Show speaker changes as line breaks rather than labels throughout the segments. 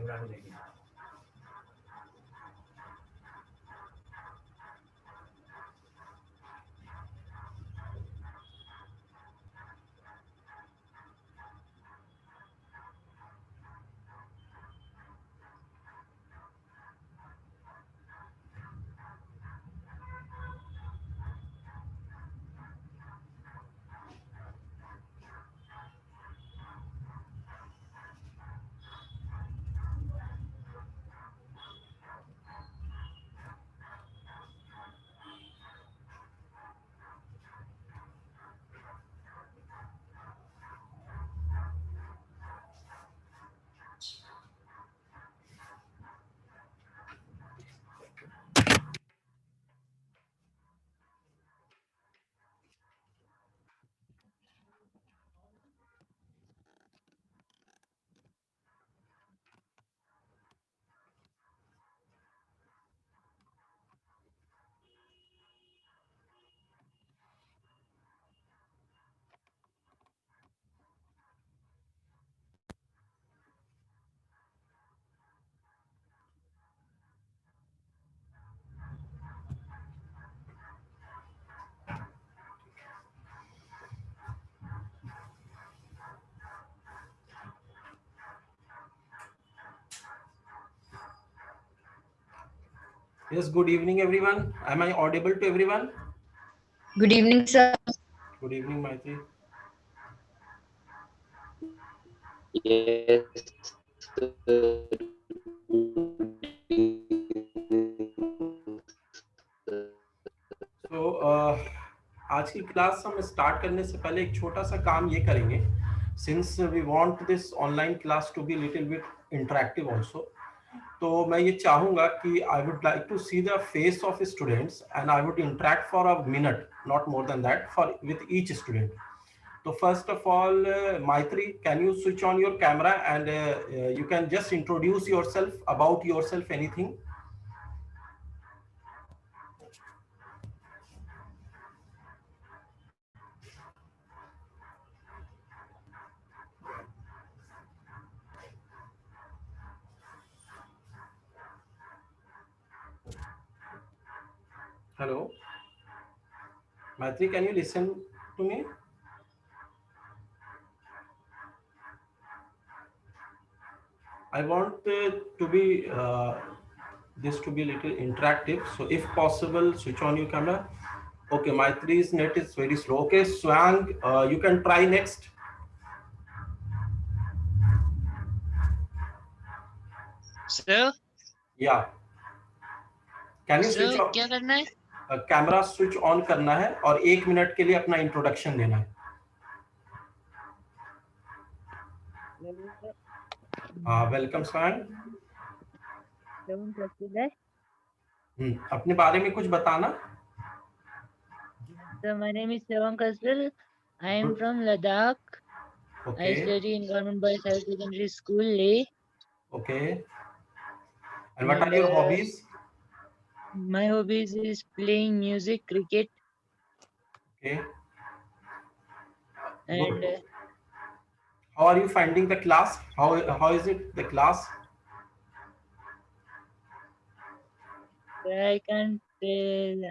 Camera मिलेगी। Yes, good evening everyone. Am I audible to everyone?
Good evening, sir.
Good evening, Maitri.
Yes,
So आज की class हम start करने से पहले एक छोटा सा काम ये करेंगे, since we want this online class to be little bit interactive also. तो मैं ये चाहूंगा कि I would like to see the face of students and I would interact for a minute, not more than that, for with each student. So first of all, Maitri, can you switch on your camera and you can just introduce yourself, about yourself, anything? Hello, Maitri, can you listen to me? I want to be this to be a little interactive. So if possible, switch on your camera. Okay, Maitri's net is very slow. Okay, Swang, you can try next.
Sir
Yeah. Can you switch
sir
off?
क्या करना है?
Camera switch on करना है और 1 minute के लिए अपना introduction देना है। वेलकम स्वयं। अपने बारे में कुछ बताना।
So my name is Sevam Kasbil. I am
Good.
from Ladakh. I
Okay.
study in Government Boys Higher Secondary School, Leh.
Okay. And what are
And,
your hobbies?
My hobbies is playing music, cricket,
Okay.
and
Good. How are you finding the class? How is it, the class?
I can't tell.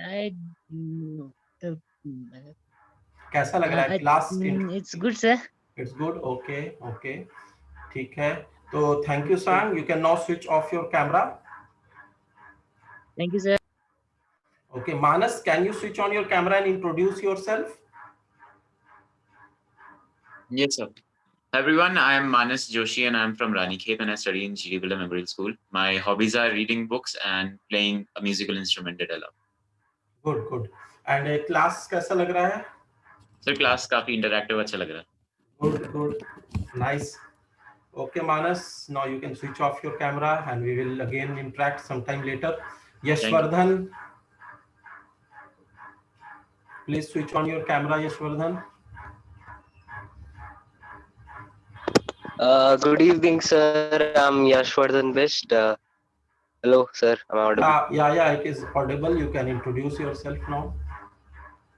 कैसा लग रहा है class?
It's good, sir.
It's good. Okay. Okay. ठीक है। तो thank you, Sang. You can now switch off your camera.
Thank you, sir.
Okay, Manas, can you switch on your camera and introduce yourself?
yes, sir. Hi everyone, I am Manas Joshi and I am from Ranikhet and I study in G.D. Villa Memorial School. My hobbies are reading books and playing a musical instrument that I love.
Good, good. And class कैसा लग रहा है?
So class काफी interactive अच्छा लग रहा है.
Good, good. Nice. Okay, Manas, now you can switch off your camera and we will again interact sometime later. Yashwardhan, please switch on your camera, Yashwardhan.
Good evening, sir. I'm Yashwardhan Best. Hello, sir. Am I audible?
Yeah, it is audible. You can introduce yourself now.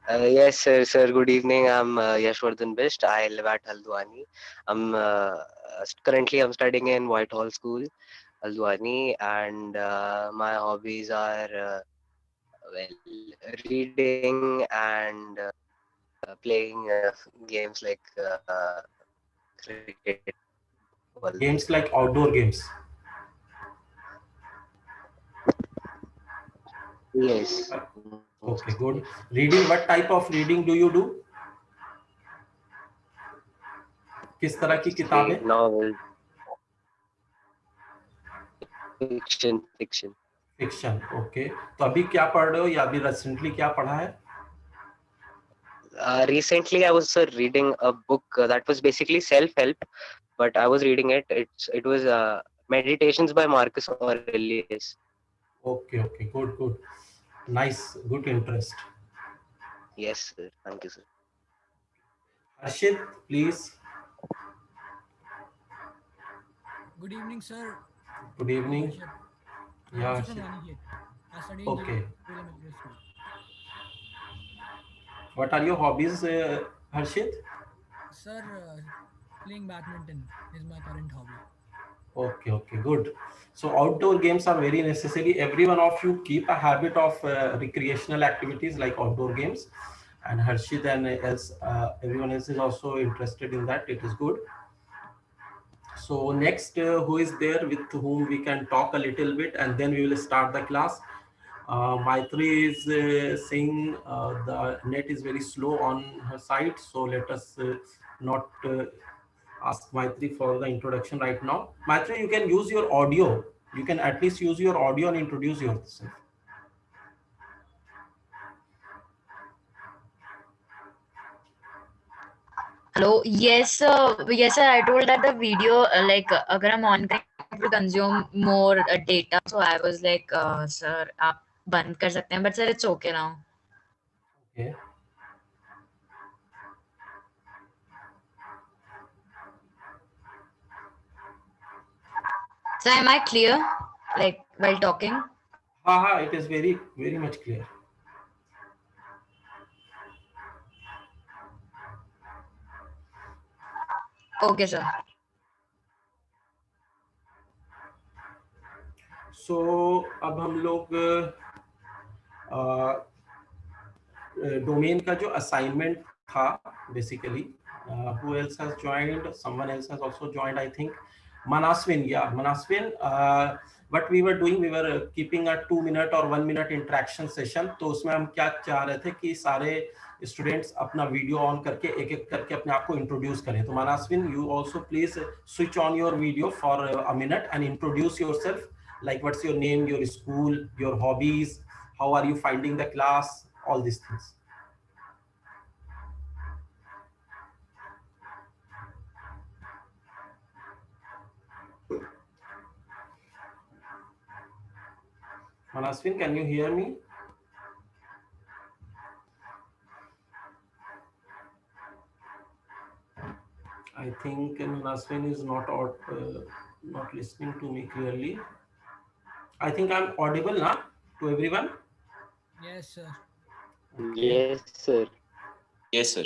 Yes, sir. Good evening. I'm Yashwardhan Best. I live at Haldwani. I'm currently studying in Whitehall School. Aldwani, and my hobbies are reading and playing games like cricket, all these.
Games like outdoor games.
Yes.
Okay, good. Reading, what type of reading do you do? किस तरह की किताबें?
Novel, fiction.
Fiction. Okay, तो अभी क्या पढ़ रहे हो या अभी रिसेंटली क्या पढ़ा है?
Recently, I was reading a book that was basically self-help, but I was reading it. It was Meditations by Marcus Aurelius.
Okay, okay, good. Nice, good interest.
Yes, sir. Thank you, sir.
Harshit, please.
Good evening, sir.
Good evening.
I'm
Yeah,
also from
Harshit.
Ranikhet. I study in
Okay.
Jivila Middle School.
What are your hobbies, Harshit?
Sir, playing badminton is my current hobby.
Okay, good. So outdoor games are very necessary. Every one of you keep a habit of recreational activities like outdoor games, and Harshit and else, everyone else is also interested in that. It is good. So next, who is there with whom we can talk a little bit, and then we will start the class. Maitri is saying the net is very slow on her side, so let us not ask Maitri for the introduction right now. Maitri, you can use your audio. You can at least use your audio and introduce yourself.
Hello. Yes, sir. I told that the video, अगर हम on करें, it will consume more data. So I was like, sir, आप बंद कर सकते हैं. But sir, it's okay now.
Okay.
So am I clear? Like while talking?
It is very much clear.
Okay, sir.
So अब हम लोग domain का जो असाइनमेंट था basically who else has joined? Someone else has also joined, I think. Manaswin, yeah, Manaswin. What we were doing, we were keeping a 2 minute or 1 minute interaction session. तो उसमें हम क्या चाह रहे थे कि सारे स्टूडेंट्स अपना वीडियो ऑन करके एक एक करके अपने आप को इंट्रोड्यूस करें. तो Manaswin, you also please switch on your video for a minute and introduce yourself. Like what's your name, your school, your hobbies, how are you finding the class, all these things. Manaswin, can you hear me? I think Manaswin is not listening to me clearly. I think I'm audible now to everyone.
Yes, sir.
Yes, sir.
Yes, sir.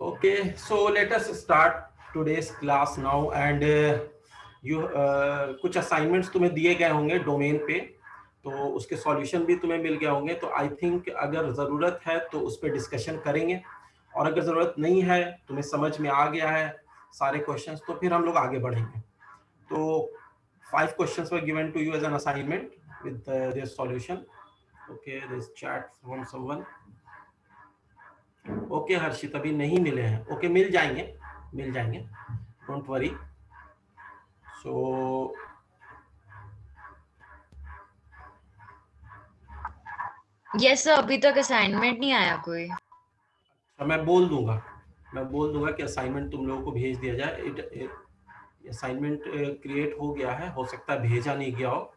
Okay, so let us start today's class now. And कुछ assignments तुम्हें दिए गए होंगे domain पे, तो उसके solution भी तुम्हें मिल गए होंगे. तो आई थिंक अगर ज़रूरत है तो उस पर डिस्कशन करेंगे, और अगर ज़रूरत नहीं है, तुम्हें समझ में आ गया है सारे क्वेश्चंस, तो फिर हम लोग आगे बढ़ेंगे. तो 5 questions were given to you as an assignment with their solution. Okay, this chat from someone. Okay, हर्षित अभी नहीं मिले हैं. Okay, मिल जाएंगे. Don't worry. So
Yes, sir. अभी तक assignment नहीं आया कोई.
मैं बोल दूंगा कि असाइनमेंट तुम लोगों को भेज दिया जाए. असाइनमेंट क्रिएट हो गया है, हो सकता है भेजा नहीं गया हो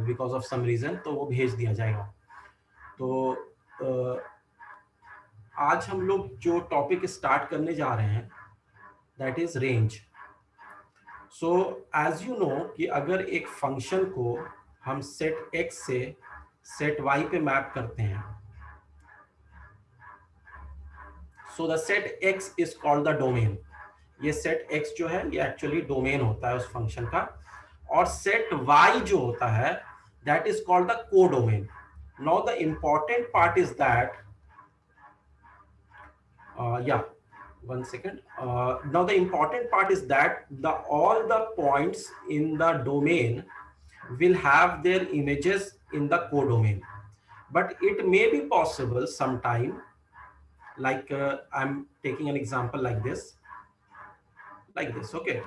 बिकॉज ऑफ सम रीजन, तो वो भेज दिया जाएगा. तो आज हम लोग जो टॉपिक स्टार्ट करने जा रहे हैं, that is range. So as you know कि अगर एक फंक्शन को हम सेट x से सेट y पे मैप करते हैं, so the set x is called the domain. ये सेट x जो है ये एक्चुअली डोमेन होता है उस फंक्शन का, और सेट y जो होता है that is called the codomain. Now the important part is that one second. Now the important part is that all the points in the domain will have their images in the codomain, but it may be possible sometime, like I'm taking an example like this, okay.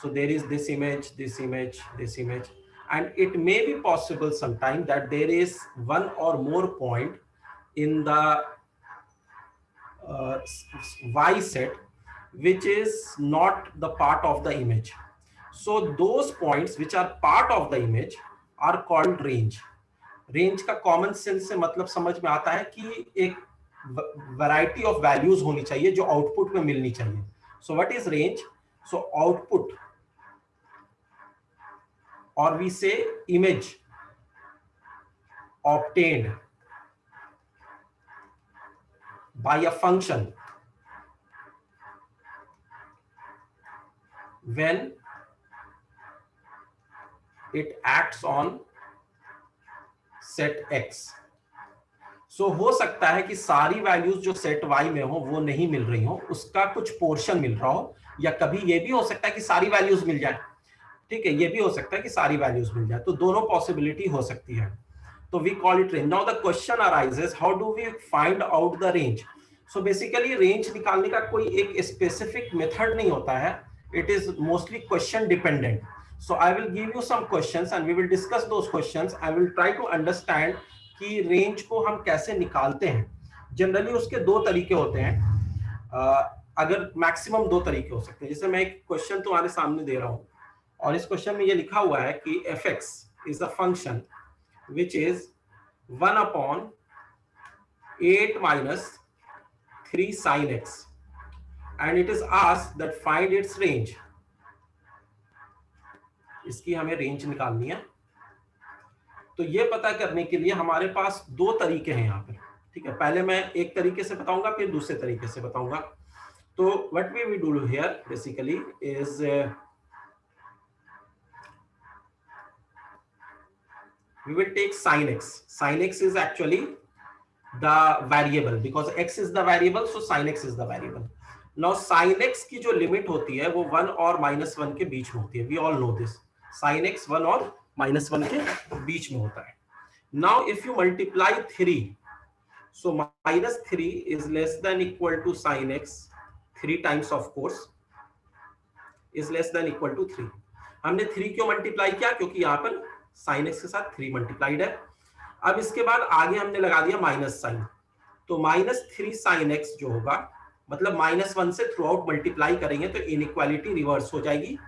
So there is this image, this image, this image, and it may be possible sometime that there is one or more point in the y set which is not the part of the image. So those points which are part of the image are called range. Range का common sense से मतलब समझ में आता है कि एक variety of values होनी चाहिए जो आउटपुट में मिलनी चाहिए. So what is range? So output, और वी से image obtained by a function when it acts on set x. So हो सकता है कि सारी वैल्यूज जो सेट y में हो वो नहीं मिल रही हो, उसका कुछ पोर्शन मिल रहा हो, या कभी ये भी हो सकता है कि सारी वैल्यूज मिल जाए. ठीक है, ये भी हो सकता है कि सारी वैल्यूज मिल जाए, तो दोनों पॉसिबिलिटी हो सकती है. तो we call it range. Now the question arises, how do we find out the range? So basically range निकालने का कोई एक specific method नहीं होता है. It is mostly question dependent. So I will give you some questions and we will discuss those questions. I will try to understand कि range को हम कैसे निकालते हैं. Generally उसके दो तरीके होते हैं. अगर maximum दो तरीके हो सकते हैं. जैसे मैं एक question तुम्हारे सामने दे रहा हूँ और इस क्वेश्चन में ये लिखा हुआ है कि fx is a function which is 1 upon 8 minus 3 sin x, and it is asked that find its range. इसकी हमें रेंज निकालनी है. तो ये पता करने के लिए हमारे पास दो तरीके हैं यहाँ पे. ठीक है, पहले मैं एक तरीके से बताऊंगा फिर दूसरे तरीके से बताऊंगा. तो what we will do here basically is we will take sin x. Sin x is actually the variable because x is the variable, so sin x is the variable. Now sin x की जो limit होती है वो 1 और -1 के बीच में होती है. We all know this. Sin x 1 और -1 के बीच में होता है. Now if you multiply 3, so -3 is less than equal to sin x 3 times, of course, is less than equal to 3. हमने 3 क्यों मल्टीप्लाई किया? क्योंकि यहाँ पर sin x के साथ 3 मल्टीप्लाइड है. अब इसके बाद आगे हमने लगा दिया माइनस साइन, तो -3 sin x जो होगा मतलब -1 से थ्रू आउट मल्टीप्लाई करेंगे तो इनइक्वालिटी रिवर्स हो जाएगी.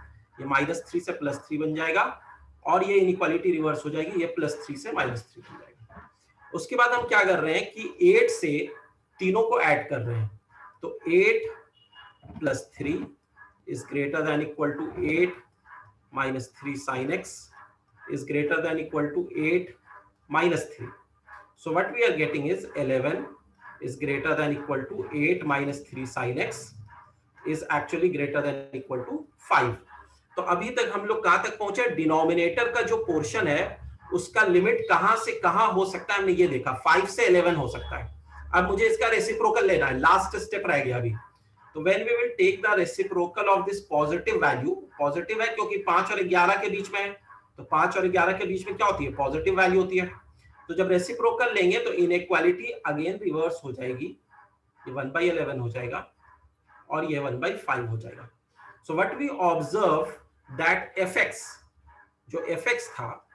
ये -3 से +3 बन जाएगा और ये इनइक्वालिटी रिवर्स हो जाएगी, ये +3 से -3 बन जाएगा. उसके बाद हम क्या कर रहे हैं कि 8 से तीनों को ऐड कर रहे हैं. तो 8 + 3 is greater than equal to 8 minus 3 sin x is greater than equal to 8 minus 3. So what we are getting is 11 is greater than equal to 8 minus 3 sin x is actually greater than equal to 5. तो अभी तक हम लोग कहां तक पहुंचे? Denominator का जो पोर्शन है उसका लिमिट कहां से कहां हो सकता है हमने ये देखा. 5 से 11 हो सकता है. अब मुझे इसका रेसिप्रोकल लेना है, लास्ट स्टेप रह गया अभी. तो when we will take the reciprocal of this positive value, positive है क्योंकि 5 और 11 के बीच में है, तो 5 और 11 के बीच में क्या होती है? पॉजिटिव वैल्यू होती है. तो जब रेसिप्रोकल लेंगे तो इनइक्वालिटी अगेन रिवर्स हो जाएगी. ये 1/11 हो जाएगा और ये 1/5 हो जाएगा. So what we observe that fx, जो fx था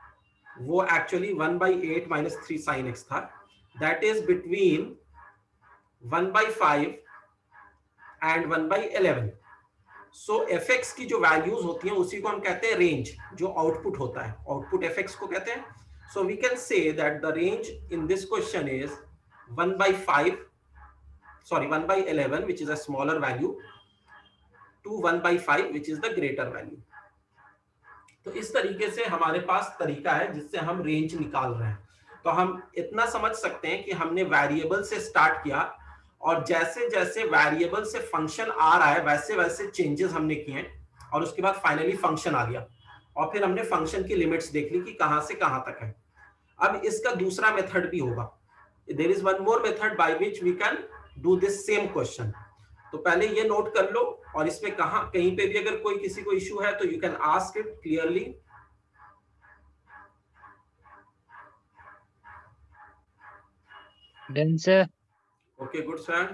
वो एक्चुअली 1/8 minus 3 sin x था. That is between 1/5 and 1/11. So fx की जो वैल्यूज होती हैं उसी को हम कहते हैं रेंज, जो आउटपुट होता है. आउटपुट fx को कहते हैं. So we can say that the range in this question is 1/11, which is a smaller value, to 1/5, which is the greater value. तो इस तरीके से हमारे पास तरीका है जिससे हम रेंज निकाल रहे हैं. तो हम इतना समझ सकते हैं कि हमने वेरिएबल से स्टार्ट किया और जैसे जैसे वेरिएबल से फंक्शन आ रहा है वैसे वैसे चेंजेस हमने किए हैं, और उसके बाद फाइनली फंक्शन आ गया, और फिर हमने फंक्शन की लिमिट्स देख ली कि कहां से कहां तक है। अब इसका दूसरा मेथड भी होगा, there is one more method by which we can do this same question. तो पहले ये नोट कर लो, और इसमें कहीं पे भी अगर कोई किसी को इश्यू है तो you can ask it clearly.
Done, sir.
Okay, good, Swan.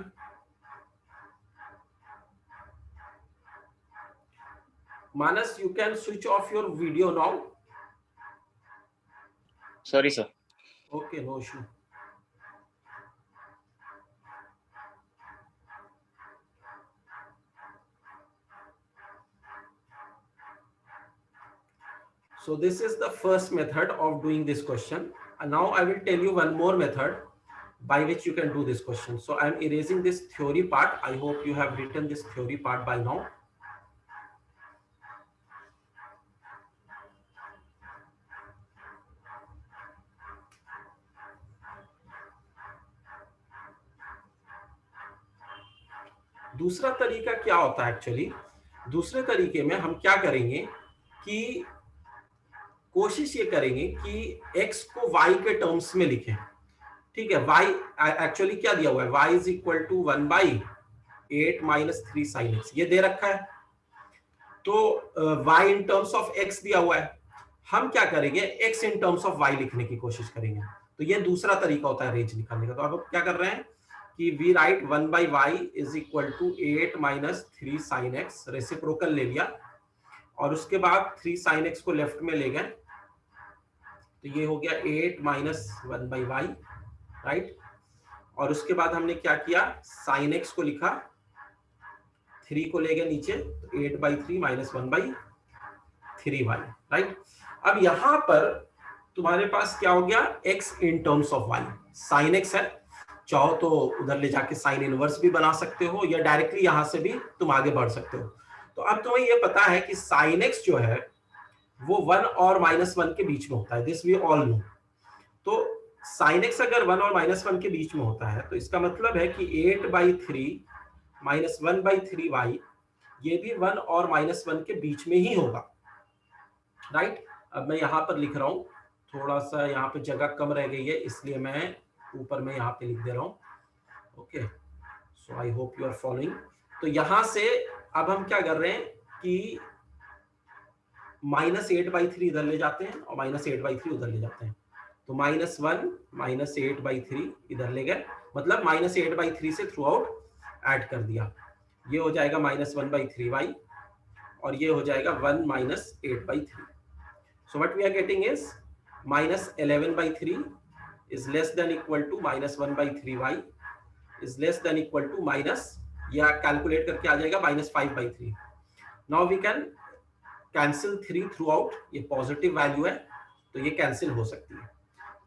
Manas, you can switch off your video now.
Sorry, sir.
Okay, no issue. So this is the first method of doing this question. And now I will tell you one more method by which you can do this question. So I am erasing this theory part. I hope you have written this theory part by now. दूसरा तरीका क्या होता है actually, दूसरे तरीके में हम क्या करेंगे कि कोशिश ये करेंगे कि x को y के टर्म्स में लिखें, ठीक है। y एक्चुअली क्या दिया हुआ है, y is equal to 1/8 minus 3 sin x, ये दे रखा है। तो y in terms of x दिया हुआ है, हम क्या करेंगे x in terms of y लिखने की कोशिश करेंगे। तो ये दूसरा तरीका होता है रेंज निकालने का। तो अब क्या कर रहे हैं कि we write 1/y is equal to 8 minus 3 sin x, reciprocal ले लिया, और उसके बाद 3 sin x को लेफ्ट में ले गए, तो ये हो गया 8 माइनस 1/y, राइट। और उसके बाद हमने क्या किया, sin x को लिखा, 3 को ले गए नीचे, तो 8/3 माइनस 1/3y, राइट। अब यहां पर तुम्हारे पास क्या हो गया, x in terms of y, sin x है, चाहो तो उधर ले जाके साइन इनवर्स भी बना सकते हो, या डायरेक्टली यहां से भी तुम आगे बढ़ सकते हो। तो अब तुम्हें ये पता है कि साइन एक्स जो है वो 1 और -1 के बीच में होता है, दिस वी ऑल नो। तो साइन एक्स अगर 1 और -1 के बीच में होता है तो इसका मतलब है कि 8/3 माइनस 1/3y ये भी 1 और -1 के बीच में ही होगा, राइट। अब मैं यहां पर लिख रहा हूं, थोड़ा सा यहाँ पे जगह कम रह गई है, इसलिए मैं ऊपर में यहाँ पे लिख दे रहा हूं। Okay, so I hope you are following. तो यहां से अब हम क्या कर रहे हैं कि -8/3 इधर ले जाते हैं और -8/3 उधर ले जाते हैं, तो -1 -8/3 इधर ले गए, मतलब -8/3 से थ्रू आउट ऐड कर दिया, ये हो जाएगा -1/3y, और ये हो जाएगा 1 -8/3। So what we are getting is -11/3 is less than equal to -1/3y is less than equal to minus, या कैलकुलेट करके आ जाएगा -5/3। Now we can cancel 3 through out, ये पॉजिटिव वैल्यू है तो ये कैंसिल हो सकती है।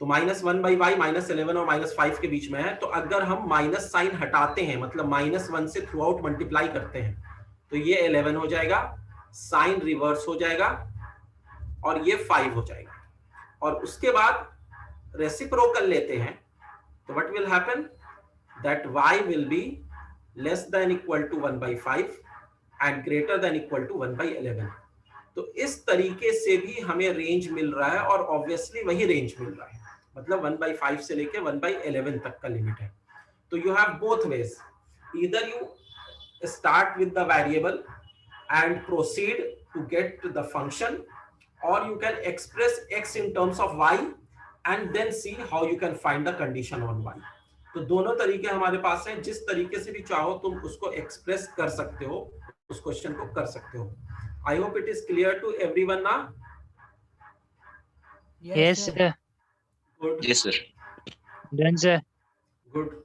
तो -1/y -11 और -5 के बीच में है, तो अगर हम माइनस साइन हटाते हैं, मतलब -1 से थ्रू आउट मल्टीप्लाई करते हैं, तो ये 11 हो जाएगा, साइन रिवर्स हो जाएगा और ये 5 हो जाएगा। और उसके बाद रेसिप्रोकल लेते हैं, तो what will happen, that y will be less than equal to 1/5 and greater than equal to 1/11। तो इस तरीके से भी हमें रेंज मिल रहा है, और ऑब्वियसली वही रेंज मिल रहा है, मतलब 1/5 से लेके 1/11 तक का लिमिट है। तो you have both ways, either you start with the variable and proceed to get the function, और you can express x in terms of y and then see how you can find the condition on y। तो दोनों तरीके हमारे पास हैं, जिस तरीके से भी चाहो तुम उसको एक्सप्रेस कर सकते हो, उस क्वेश्चन को कर सकते हो। I hope it is clear to everyone ना।
Yes, sir.
Good,
Yes, sir.
Done, sir.
Good.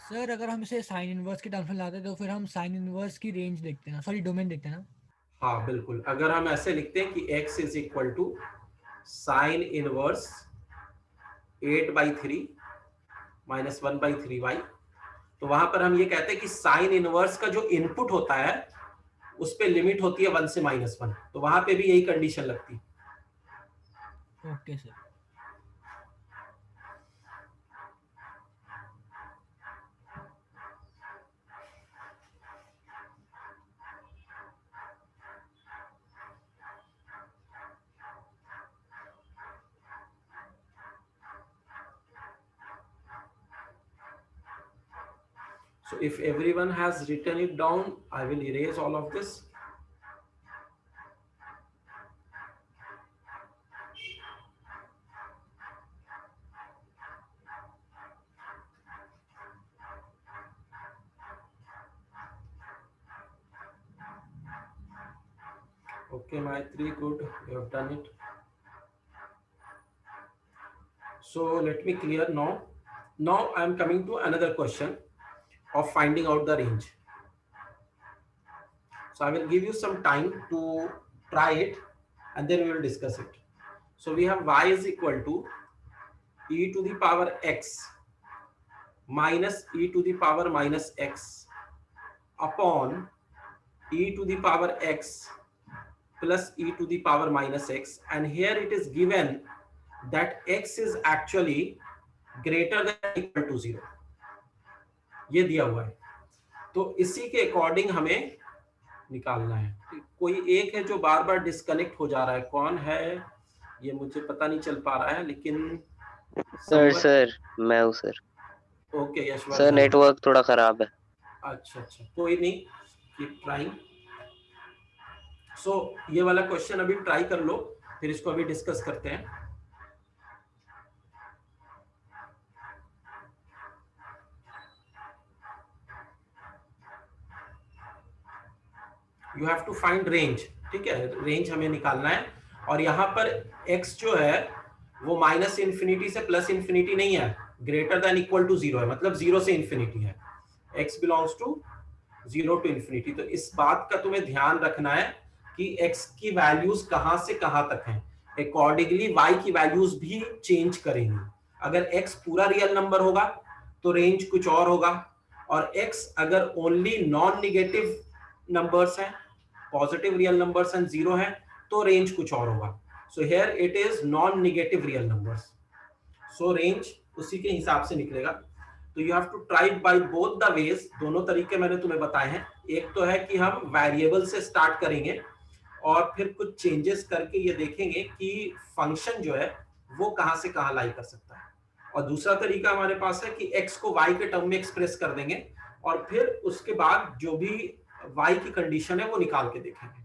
Sir अगर हम इसे साइन इनवर्स के टर्म्स में लाते हैं तो फिर हम साइन इनवर्स की रेंज देखते हैं ना, सॉरी डोमेन देखते हैं ना।
हाँ बिल्कुल, अगर हम ऐसे लिखते हैं कि x is equal to sine inverse 8/3 minus 1/3y, तो वहां पर हम ये कहते हैं कि साइन इनवर्स का जो इनपुट होता है उस पे लिमिट होती है 1 से -1, तो वहां पे भी यही कंडीशन लगती।
Okay sir.
So if everyone has written it down, I will erase all of this. Okay, Maitri, good, you have done it. So let me clear now. Now I am coming to another question of finding out the range. So I will give you some time to try it and then we will discuss it. So we have y is equal to e to the power x minus e to the power minus x upon e to the power x plus e to the power minus x, and here it is given that x is actually greater than or equal to 0. ये दिया हुआ है, तो इसी के according हमें निकालना है. कोई एक है जो बार बार डिस्कनेक्ट हो जा रहा है, कौन है ये मुझे पता नहीं चल पा रहा है, लेकिन
सर मैं हूँ sir.
Okay Yashwant
sir network थोड़ा खराब है.
अच्छा अच्छा, कोई नहीं, कीप ट्राइंग. सो ये वाला क्वेश्चन अभी ट्राई कर लो, फिर इसको अभी डिस्कस करते हैं. You have to find range. ठीक है, रेंज हमें निकालना है, और यहाँ पर x जो है वो माइनस इन्फिनिटी से प्लस इन्फिनिटी नहीं है, ग्रेटर देन इक्वल टू 0 है, मतलब 0 से इन्फिनिटी है. x belongs to 0 to infinity. तो इस बात का तुम्हें ध्यान रखना है कि x की वैल्यूज कहां से कहां तक हैं, अकॉर्डिंगली y की वैल्यूज भी चेंज करेंगी. अगर x पूरा रियल नंबर होगा तो रेंज कुछ और होगा, और x अगर ओनली नॉन नेगेटिव नंबर्स हैं, पॉजिटिव रियल नंबर्स एंड 0 है, तो रेंज कुछ और होगा. So here it is non negative real numbers, so range उसी के हिसाब से निकलेगा. तो you have to try by both the ways. दोनों तरीके मैंने तुम्हें बताए हैं. एक तो है कि हम वेरिएबल से स्टार्ट करेंगे और फिर कुछ चेंजेस करके ये देखेंगे कि फंक्शन जो है वो कहां से कहां लाई कर सकता है, और दूसरा तरीका हमारे पास है कि x को y के टर्म में एक्सप्रेस कर देंगे और फिर उसके बाद जो भी y की कंडीशन है वो निकाल के देखेंगे.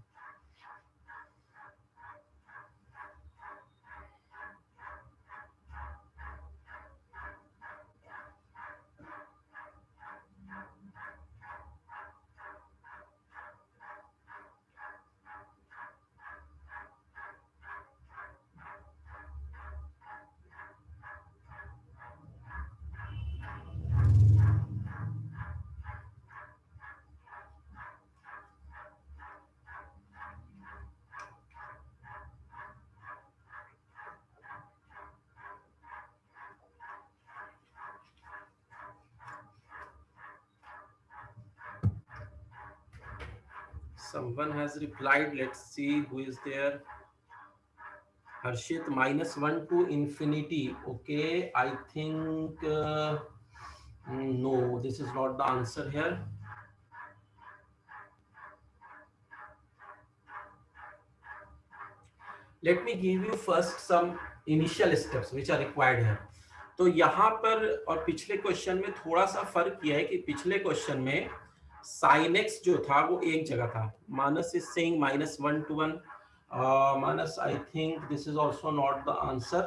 Someone has replied. Let's see who is there. Harshit, -1 to infinity. Okay, I think no, this is not the answer here. Let me give you first some initial steps which are required here. तो यहाँ पर और पिछले question में थोड़ा सा फर्क किया है कि पिछले क्वेश्चन में sin x जो था वो एक जगह था. Manas is saying -1 to 1. Manas, I think this is also not the answer.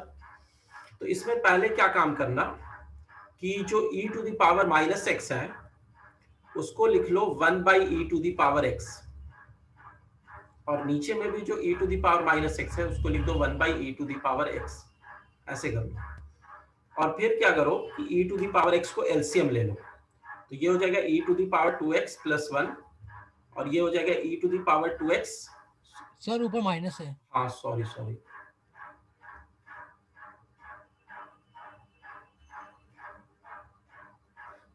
तो इसमें पहले क्या काम करना कि जो e to the power -x है उसको लिख लो 1 by e to the power x, और नीचे में भी जो e to the power -x है उसको लिख दो 1 by e to the power x. ऐसे कर लो, और फिर क्या करो कि e to the power x को एलसीएम ले लो. तो ये हो जाएगा e to the power 2x plus 1, और ये हो जाएगा e to the power 2x.
Sir ऊपर माइनस है.
हाँ सॉरी,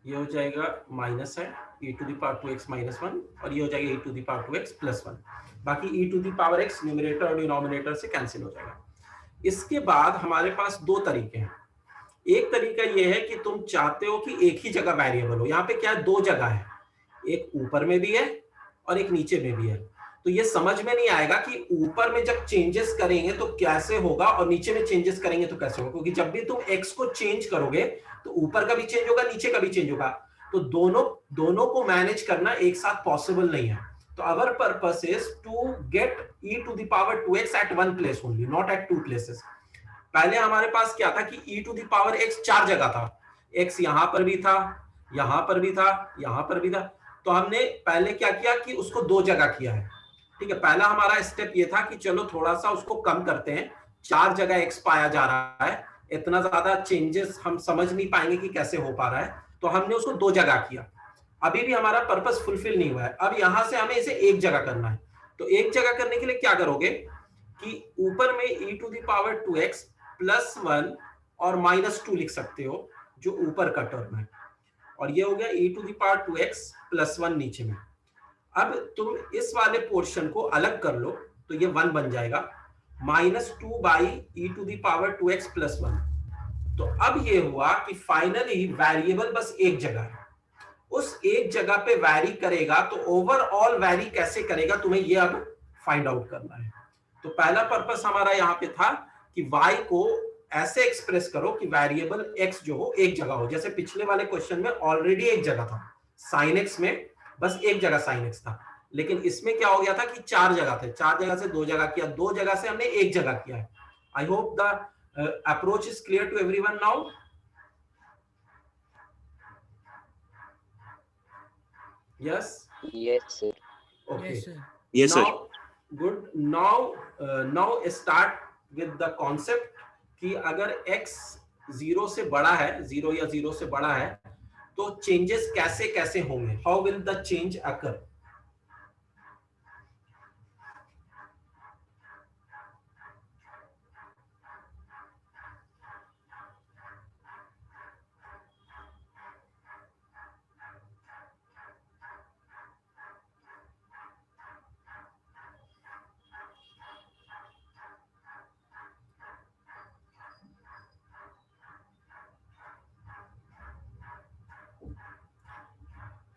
ये हो जाएगा माइनस है e to the power 2x minus 1, और ये हो जाएगा e to the power 2x plus 1. बाकी e to the power x numerator और डिनोमिनेटर से कैंसिल हो जाएगा. इसके बाद हमारे पास दो तरीके हैं। एक तरीका ये है कि तुम चाहते हो कि एक ही जगह वेरिएबल हो। यहाँ पे क्या है, दो जगह है, एक ऊपर में भी है और एक नीचे में भी है। तो ये समझ में नहीं आएगा कि ऊपर में जब चेंजेस करेंगे तो कैसे होगा और नीचे में चेंजेस करेंगे तो कैसे होगा, क्योंकि जब भी तुम x को चेंज करोगे तो ऊपर का भी चेंज होगा, नीचे का भी चेंज होगा। तो दोनों को मैनेज करना एक साथ पॉसिबल नहीं है। तो our purpose is to get e to the power 2x at one place only, not at two places. पहले हमारे पास क्या था कि e to the power x 4 जगह था, x यहां पर भी था, यहां पर भी था, यहां पर भी था। तो हमने पहले क्या किया कि उसको 2 जगह किया है। ठीक है, पहला हमारा स्टेप ये था कि चलो थोड़ा सा उसको कम करते हैं, 4 जगह x पाया जा रहा है, इतना ज्यादा चेंजेस हम समझ नहीं पाएंगे कि कैसे हो पा रहा है, तो हमने उसको 2 जगह किया। अभी भी हमारा पर्पस फुलफिल नहीं हुआ है। अब यहां से हमें इसे एक जगह करना है। तो एक जगह करने के लिए क्या करोगे कि ऊपर में e to the power 2x plus 1 और माइनस 2 लिख सकते हो, जो ऊपर का टर्म है, और ये हो गया e to the power 2x plus 1 नीचे में। अब तुम इस वाले पोर्शन को अलग कर लो तो ये 1 बन जाएगा, minus 2 by e to the power 2x plus 1। तो अब ये हुआ कि फाइनली वेरिएबल बस एक जगह है, उस एक जगह पे वैरी करेगा, तो ओवरऑल वैरी कैसे करेगा तुम्हें ये अब फाइंड आउट करना है। तो पहला पर्पस हमारा यहाँ पे था कि y को ऐसे एक्सप्रेस करो कि वेरिएबल x जो हो एक जगह हो। जैसे पिछले वाले क्वेश्चन में ऑलरेडी एक जगह था, साइन x में बस एक जगह साइन x था, लेकिन इसमें क्या हो गया था कि 4 जगह थे, 4 जगह से 2 जगह किया, 2 जगह से हमने एक जगह किया है। I hope the approach is clear to everyone now. Yes?
Yes, sir.
Okay.
Yes, sir.
Yes, sir.
Now, good. Now start with the concept कि अगर x 0 से बड़ा है, 0 या 0 से बड़ा है, तो चेंजेस कैसे कैसे होंगे? How will the change occur?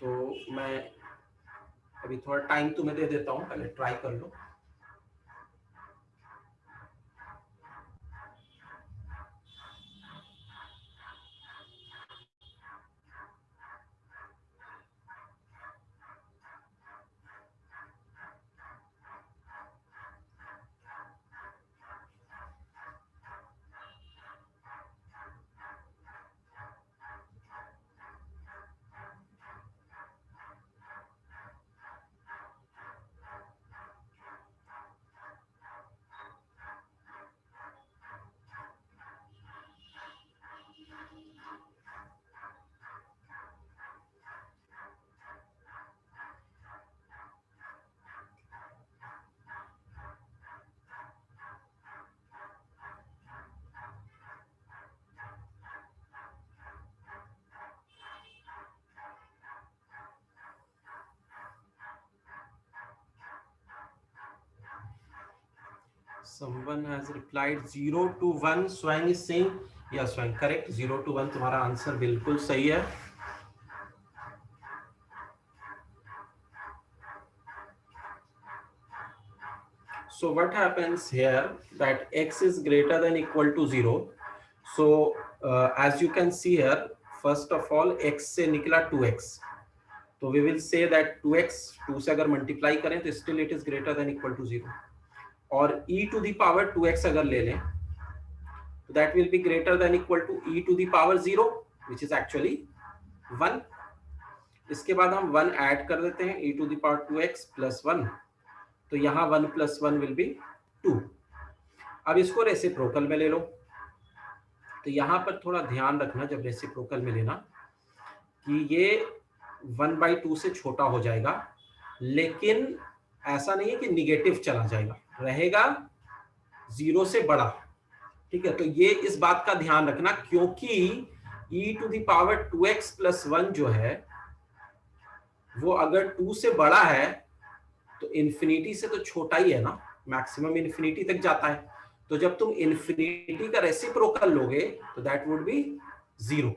तो मैं अभी थोड़ा टाइम तुम्हें दे देता हूं, पहले ट्राई कर लो। Someone has replied 0 to 1. Swang is saying, yeah, Swang, correct. 0 to 1 तुम्हारा आंसर बिल्कुल सही है। So what happens here that x is greater than equal to 0. So as you can see here, first of all x से निकला 2x. तो we will say that 2x 2 से अगर multiply करें तो still it is greater than equal to 0. और e to the power 2x अगर ले लें तो that will be greater than equal to e to the power 0 which is actually 1. इसके बाद हम 1 ऐड कर देते हैं, e to the power 2x plus 1, तो यहाँ 1 plus 1 will be 2. अब इसको रेसिप्रोकल में ले लो। तो यहाँ पर थोड़ा ध्यान रखना जब रेसिप्रोकल में लेना कि ये 1/2 से छोटा हो जाएगा, लेकिन ऐसा नहीं है कि निगेटिव चला जाएगा, रहेगा 0 से बड़ा। ठीक है, तो ये इस बात का ध्यान रखना, क्योंकि e to the power 2x plus 1 जो है वो अगर 2 से बड़ा है तो इन्फिनिटी से तो छोटा ही है ना, मैक्सिमम इन्फिनिटी तक जाता है। तो जब तुम इन्फिनिटी का रेसिप्रोकल लोगे तो दैट वुड बी 0।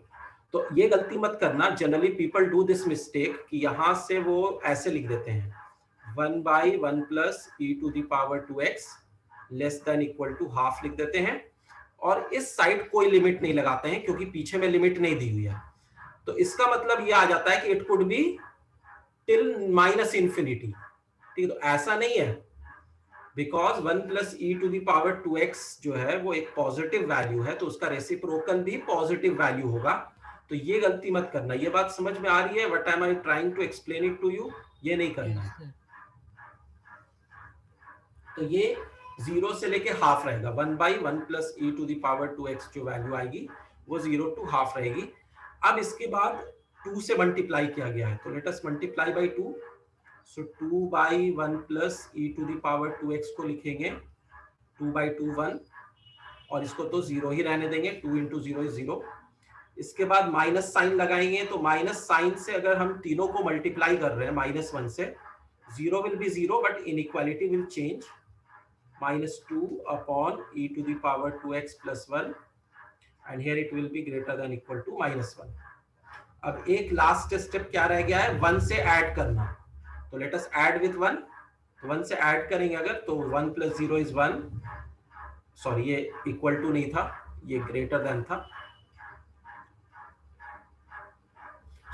तो ये गलती मत करना, generally people do this mistake कि यहां से वो ऐसे लिख देते हैं 1/1 plus e to the power 2x less than equal to half लिख देते हैं, और इस साइड कोई लिमिट नहीं लगाते हैं क्योंकि पीछे में लिमिट नहीं दी हुई है। तो इसका मतलब ये आ जाता है कि it could be till minus infinity. ठीक है, तो ऐसा नहीं है, because 1 plus e to the power 2x जो है वो एक पॉजिटिव वैल्यू है, तो उसका रेसिप्रोकल भी पॉजिटिव वैल्यू होगा। तो ये गलती मत करना। ये बात समझ में आ रही है? What am I trying to explain it to you? ये नहीं करना है। तो ये 0 से लेके हाफ रहेगा। 1/1 plus e to the power 2x जो वैल्यू आएगी वो 0 to हाफ रहेगी। अब इसके बाद 2 से मल्टीप्लाई किया गया है, तो let us multiply by 2। So 2/1 plus e to the power 2x को लिखेंगे 2/2 1, और इसको तो 0 ही रहने देंगे, 2 into 0 is 0। इसके बाद माइनस साइन लगाएंगे, तो माइनस साइन से अगर हम तीनों को मल्टीप्लाई कर रहे हैं -1 से, 0 will be 0 but inequality will change, -2 upon e to the power 2x plus 1, and here it will be greater than equal to -1। अब एक लास्ट स्टेप क्या रह गया है? 1 से ऐड करना। तो लेट अस ऐड विथ 1। तो 1 से ऐड करेंगे अगर, तो 1 प्लस 0 इज 1। सॉरी, ये इक्वल टू नहीं था, ये ग्रेटर देन था।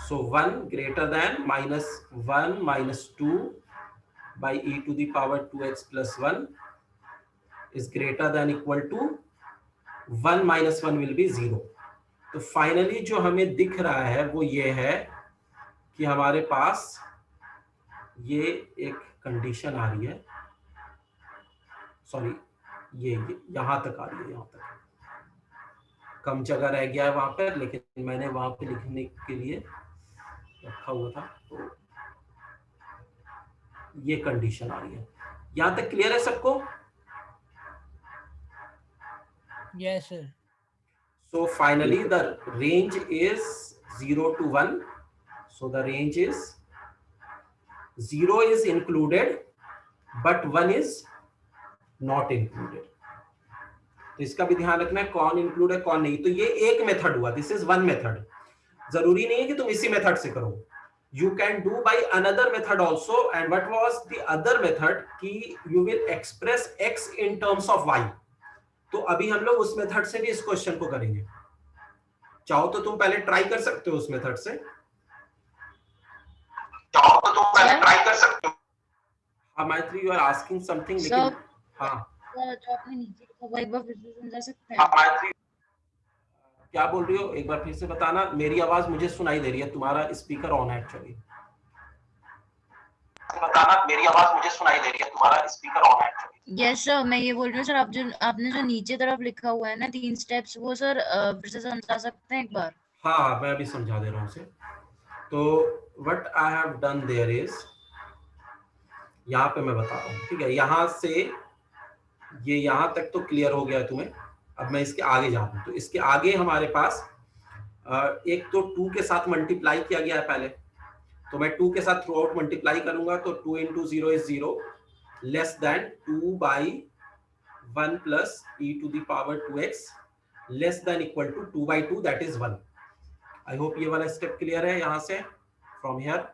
सो 1 greater than -1 -2 by e to the power 2x plus 1 is greater than equal to 1 minus 1 will be 0। तो फाइनली जो हमें दिख रहा है वो ये है कि हमारे पास ये एक कंडीशन आ रही है, सॉरी ये यहां तक आ रही है, यहां तक कम जगह रह गया है वहां पर, लेकिन मैंने वहां पे लिखने के लिए रखा हुआ था। तो ये कंडीशन आ रही है। यहां तक क्लियर है सबको?
Yes sir.
So finally the range is 0 to 1. So the range is 0 is included but 1 is not included। तो इसका भी ध्यान रखना है कौन इंक्लूड है कौन नहीं। तो ये एक मेथड हुआ, दिस इज वन मेथड। जरूरी नहीं है कि तुम इसी मेथड से करो, you can do by another method also। and what was the other method कि you will express x in terms of y। तो अभी हम लोग उस मेथड से भी इस क्वेश्चन को करेंगे। चाहो तो तुम पहले ट्राई कर सकते हो उस मेथड से, चाहो तो तुम पहले ट्राई कर सकते हो। हाँ मैत्री, यू आर आस्किंग समथिंग, लेकिन हाँ
जो आपने नीचे लिखा हुआ एक बार फिर से समझा सकते हैं?
हाँ मैत्री, क्या बोल रही हो? एक बार फिर से बताना। मेरी आवाज मुझे सुनाई दे रही है, तुम्हारा स्पीकर ऑन है एक्चुअली। बताना, मेरी आवाज मुझे सुनाई दे रही है, तुम्हारा स्पीकर ऑन है एक्चुअली।
यस सर, मैं ये बोल रही हूँ सर, आपने जो नीचे तरफ लिखा हुआ है ना 3 स्टेप्स, वो सर फिर से समझा सकते हैं एक बार?
हाँ मैं अभी समझा दे रहा हूँ उसे। तो what I have done there is, यहाँ पे मैं बता रहा हूँ, ठीक है? यहाँ से ये यहाँ तक तो क्लियर हो गया तुम्हें। अब मैं इसके आगे जा रहा हूँ। तो इसके आगे हमारे पास एक तो 2 के साथ मल्टीप्लाई किया गया है पहले, तो मैं 2 के साथ थ्रू आउट मल्टीप्लाई करूंगा, तो 2 into 0 is 0 लेस देन 2/1 प्लस e to the power 2x less than equal to 2/2 that is 1। I hope ये वाला स्टेप क्लियर है यहाँ से, फ्रॉम हियर।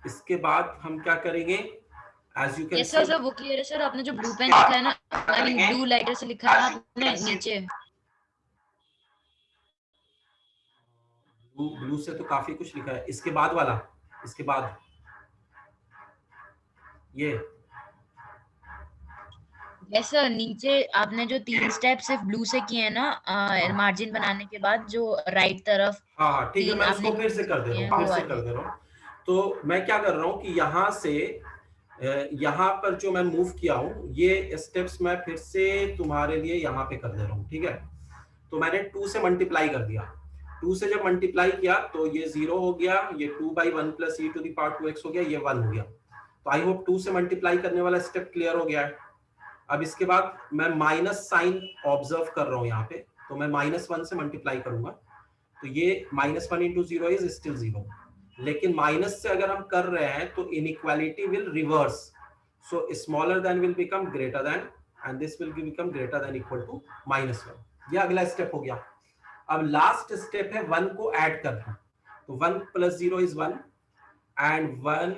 इसके बाद हम क्या करेंगे? As you can
yes sir, वो क्लियर है सर। आपने जो ब्लू पेन लिखा है ना, आई मीन ब्लू लाइटर से लिखा है ना आपने नीचे,
ब्लू से तो काफी कुछ लिखा है। इसके बाद वाला, इसके बाद ये
यस सर, नीचे आपने जो 3 स्टेप सिर्फ ब्लू से किए हैं ना मार्जिन बनाने के बाद, जो राइट तरफ।
हाँ ठीक है, मैं उसको फिर से कर दे रहा हूँ, फिर से कर दे रहा हूँ। तो मैं क्या कर रहा हूँ कि यहाँ से यहाँ पर जो मैं मूव किया हूँ, ये स्टेप्स मैं फिर से तुम्हारे लिए यहाँ पे कर दे रहा हूँ, ठीक है? तो मैंने 2 से मल्टीप्लाई कर दिया। 2 से जब मल्टीप्लाई किया तो ये 0 हो गया, ये 2/1 प्लस e to the power 2x हो गया, ये 1 हो गया। तो आई होप 2 से मल्टीप्लाई करने वाला स्टेप क्लियर हो गया है। अब इसके बाद मैं माइनस साइन ऑब्जर्व कर रहा हूँ यहाँ पे, तो मैं -1 से मल्टीप्लाई करूंगा, तो ये -1 into 0 इज स्टिल 0। लेकिन माइनस से अगर हम कर रहे हैं तो inequality will reverse. So smaller than will become greater than, and this will become greater than equal to -1. ये अगला स्टेप हो गया. अब लास्ट स्टेप है 1 को ऐड करना. तो 1 + 0 is 1, and 1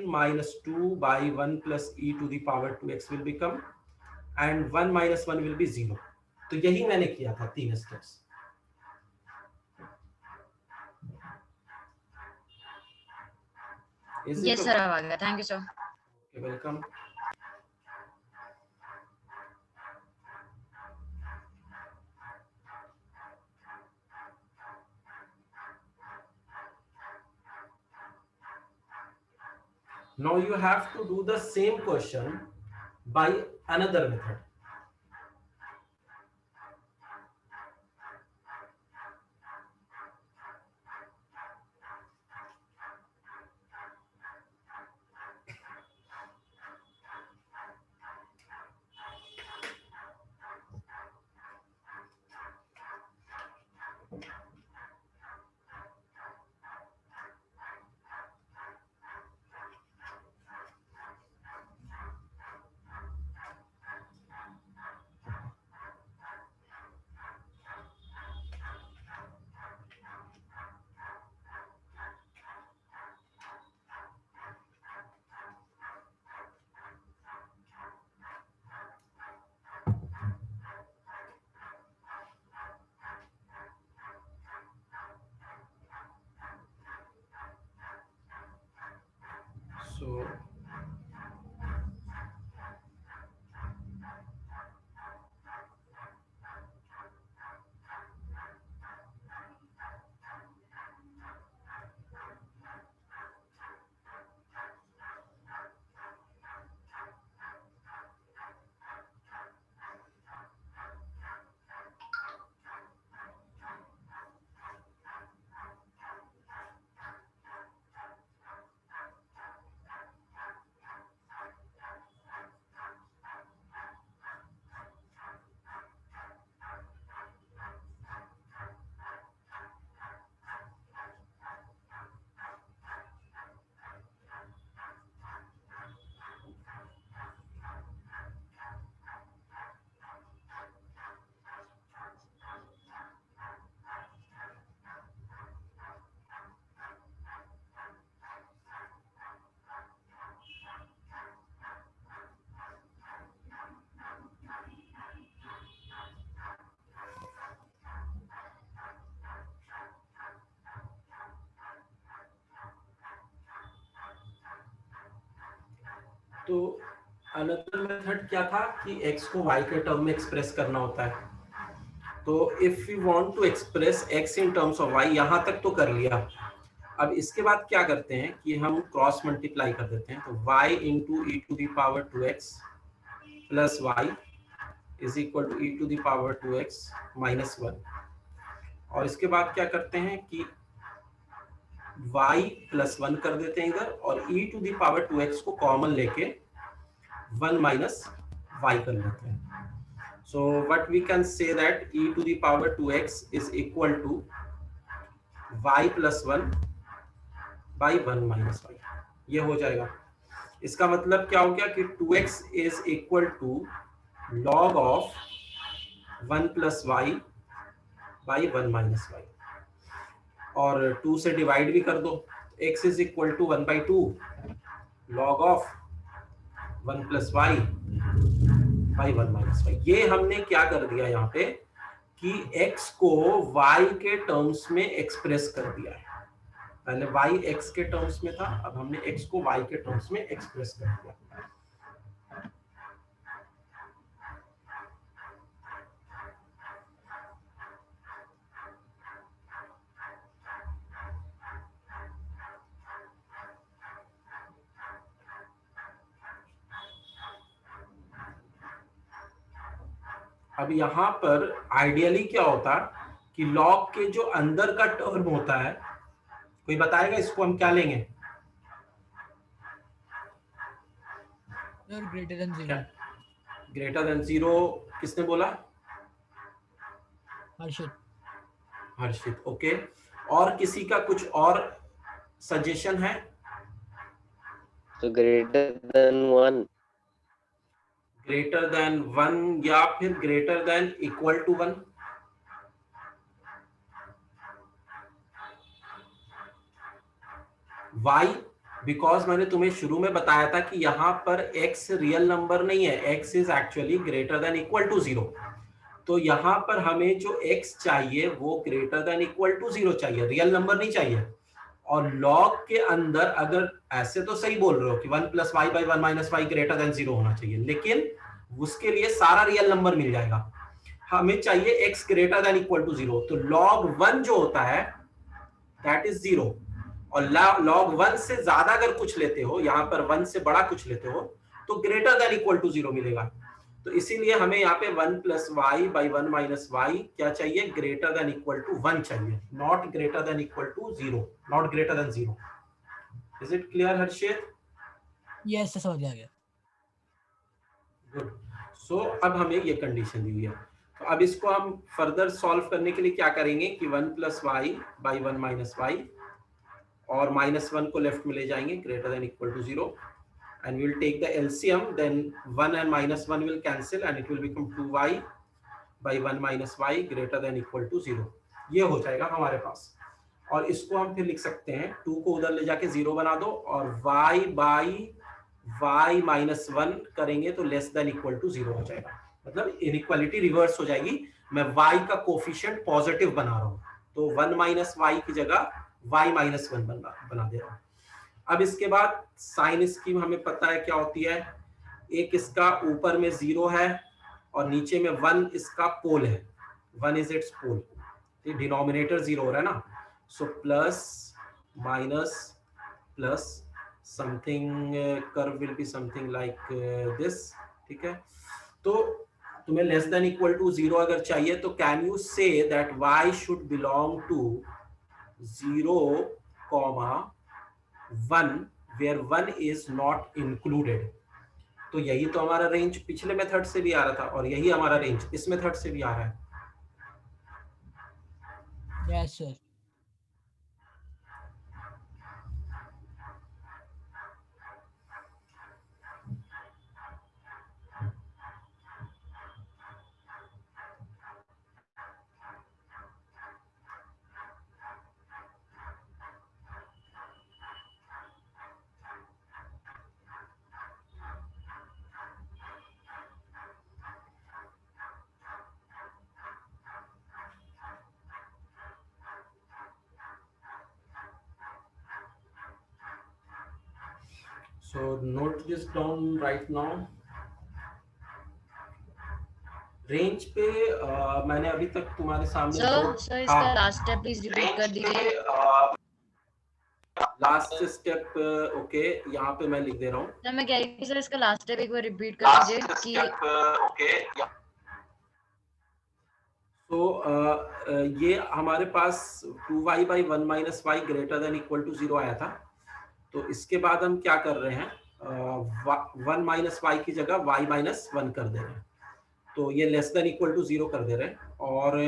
- 2 by 1 + e to the power 2x will become, and 1 - 1 will be 0. तो यही मैंने किया था 3 स्टेप्स.
Yes sir, अब आ गया. Thank you sir.
Okay, welcome. Now you have to do the same question by another method. So तो another method क्या था कि x को y के टर्म में एक्सप्रेस करना होता है. तो if you want to express x in terms of y, यहां तक तो कर लिया. अब इसके बाद क्या करते हैं कि हम क्रॉस मल्टीप्लाई कर देते हैं. तो y into e to the power 2x plus y is equal to e to the power 2x minus 1. और इसके बाद क्या करते हैं कि y plus 1 कर देते हैं इधर, और e to the power 2x को कॉमन लेके 1 minus y कर लेते हैं. So what we can say that e to the power 2x is equal to y plus 1 by 1 minus y. ये हो जाएगा. इसका मतलब क्या हो गया कि 2x is equal to log of 1 plus y by 1 minus y. और 2 से डिवाइड भी कर दो. x is equal to 1 by 2 log of 1 plus y by 1 minus y. ये हमने क्या कर दिया यहाँ पे कि x को y के टर्म्स में एक्सप्रेस कर दिया है. पहले y x के टर्म्स में था, अब हमने x को y के टर्म्स में एक्सप्रेस कर दिया. अब यहाँ पर आइडियली क्या होता कि लॉग के जो अंदर का टर्म होता है, कोई बताएगा इसको हम क्या लेंगे?
Greater than 0.
ग्रेटर देन 0 किसने बोला?
हर्षित.
हर्षित. ओके. और किसी का कुछ और सजेशन है?
So greater than 1.
Greater than 1 या फिर greater than equal to 1? Why, because मैंने तुम्हें शुरू में बताया था कि यहां पर x रियल नंबर नहीं है, x is actually greater than equal to 0। तो यहां पर हमें जो x चाहिए वो ग्रेटर देन इक्वल टू 0 चाहिए, रियल नंबर नहीं चाहिए। और लॉग के अंदर अगर ऐसे तो सही बोल रहे हो कि 1 + y / 1 - y ग्रेटर देन 0 होना चाहिए, लेकिन उसके लिए सारा रियल नंबर मिल जाएगा। हमें चाहिए x greater than equal to 0। तो log 1 जो होता है दैट इज 0, और log 1 से ज्यादा अगर कुछ लेते हो, यहां पर 1 से बड़ा कुछ लेते हो, तो ग्रेटर देन इक्वल टू 0 मिलेगा। तो इसीलिए हमें यहाँ पे 1 + y / 1 - y क्या चाहिए, ग्रेटर देन इक्वल टू 1 चाहिए, not greater than equal to 0, not greater than 0। Is it clear Harshit?
Yes sir, समझ गया।
गुड। सो अब हमें ये कंडीशन दी हुई है, तो अब इसको हम फर्दर सॉल्व करने के लिए क्या करेंगे कि 1 + y / 1 - y और -1 को लेफ्ट में ले जाएंगे, greater than equal to 0, and we will take the LCM, then 1 and -1 will cancel and it will become 2y / 1 - y greater than equal to 0। ये हो जाएगा हमारे पास, और इसको हम फिर लिख सकते हैं 2 को उधर ले जाके 0 बना दो, और y / y - 1 करेंगे तो लेस देन इक्वल टू 0 हो जाएगा। मतलब इनइक्वालिटी रिवर्स हो जाएगी, मैं y का कोफिशिएंट पॉजिटिव बना रहा हूँ, तो 1 - y की जगह y - 1 बना दे रहा हूँ। अब इसके बाद साइन स्कीम हमें पता है क्या होती है, एक इसका ऊपर में 0 है और नीचे में 1 इसका पोल है, 1 इज इट्स पोल, डिनोमिनेटर 0 हो रहा है ना, so plus minus plus something, curve will be something like this, ठीक है। तो तुम्हें लेस देन इक्वल टू 0 अगर चाहिए तो can you say that y should belong to 0, 1 where 1 is not included। तो यही तो हमारा रेंज पिछले मेथड से भी आ रहा था, और यही हमारा रेंज इस मेथड से भी आ रहा है।
Yes sir.
So note this down right now। Range पे मैंने अभी तक तुम्हारे सामने
सर इसका लास्ट स्टेप प्लीज रिपीट कर दीजिए।
लास्ट स्टेप ओके, यहाँ पे मैं लिख दे रहा हूँ।
सर मैं कह रही थी सर इसका लास्ट स्टेप एक बार रिपीट कर दीजिए कि
ओके। तो ये हमारे पास 2y / 1 - y greater than equal to 0 आया था, तो इसके बाद हम क्या कर रहे हैं, 1 - y की जगह y - 1 कर दे रहे हैं, तो ये लेस देन इक्वल टू 0 कर दे रहे हैं, और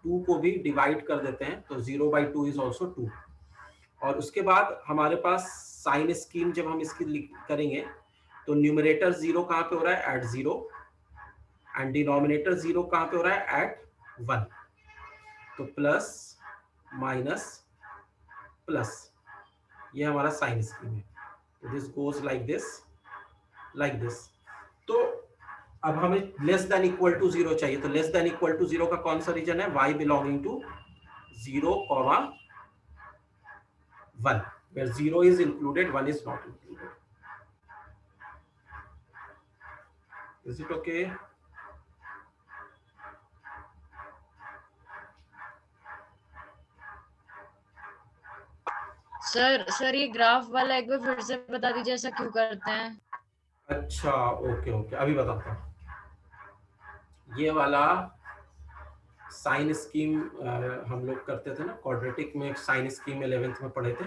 2 को भी डिवाइड कर देते हैं, तो 0/2 इज ऑल्सो 2। और उसके बाद हमारे पास साइन स्कीम जब हम इसकी करेंगे तो न्यूमरेटर 0 कहाँ पे हो रहा है, एट 0, एंड डिनोमिनेटर 0 कहाँ पे हो रहा है, एट 1। तो प्लस माइनस प्लस, ये हमारा साइन स्कीम है। तो दिस गोज लाइक दिस। तो अब हमें लेस देन इक्वल टू 0 चाहिए, तो लेस देन इक्वल टू 0 का कौन सा रीजन है, y belonging to 0, 1, where 0 is included, 1 is not included। Is it okay?
Sir ये ग्राफ वाला एक बार फिर से बता दीजिए, ऐसा क्यों करते हैं?
अच्छा ओके, अभी बताता हूँ। ये वाला साइन स्कीम हम लोग करते थे ना, क्वाड्रेटिक में साइन स्कीम 11th में पढ़े थे,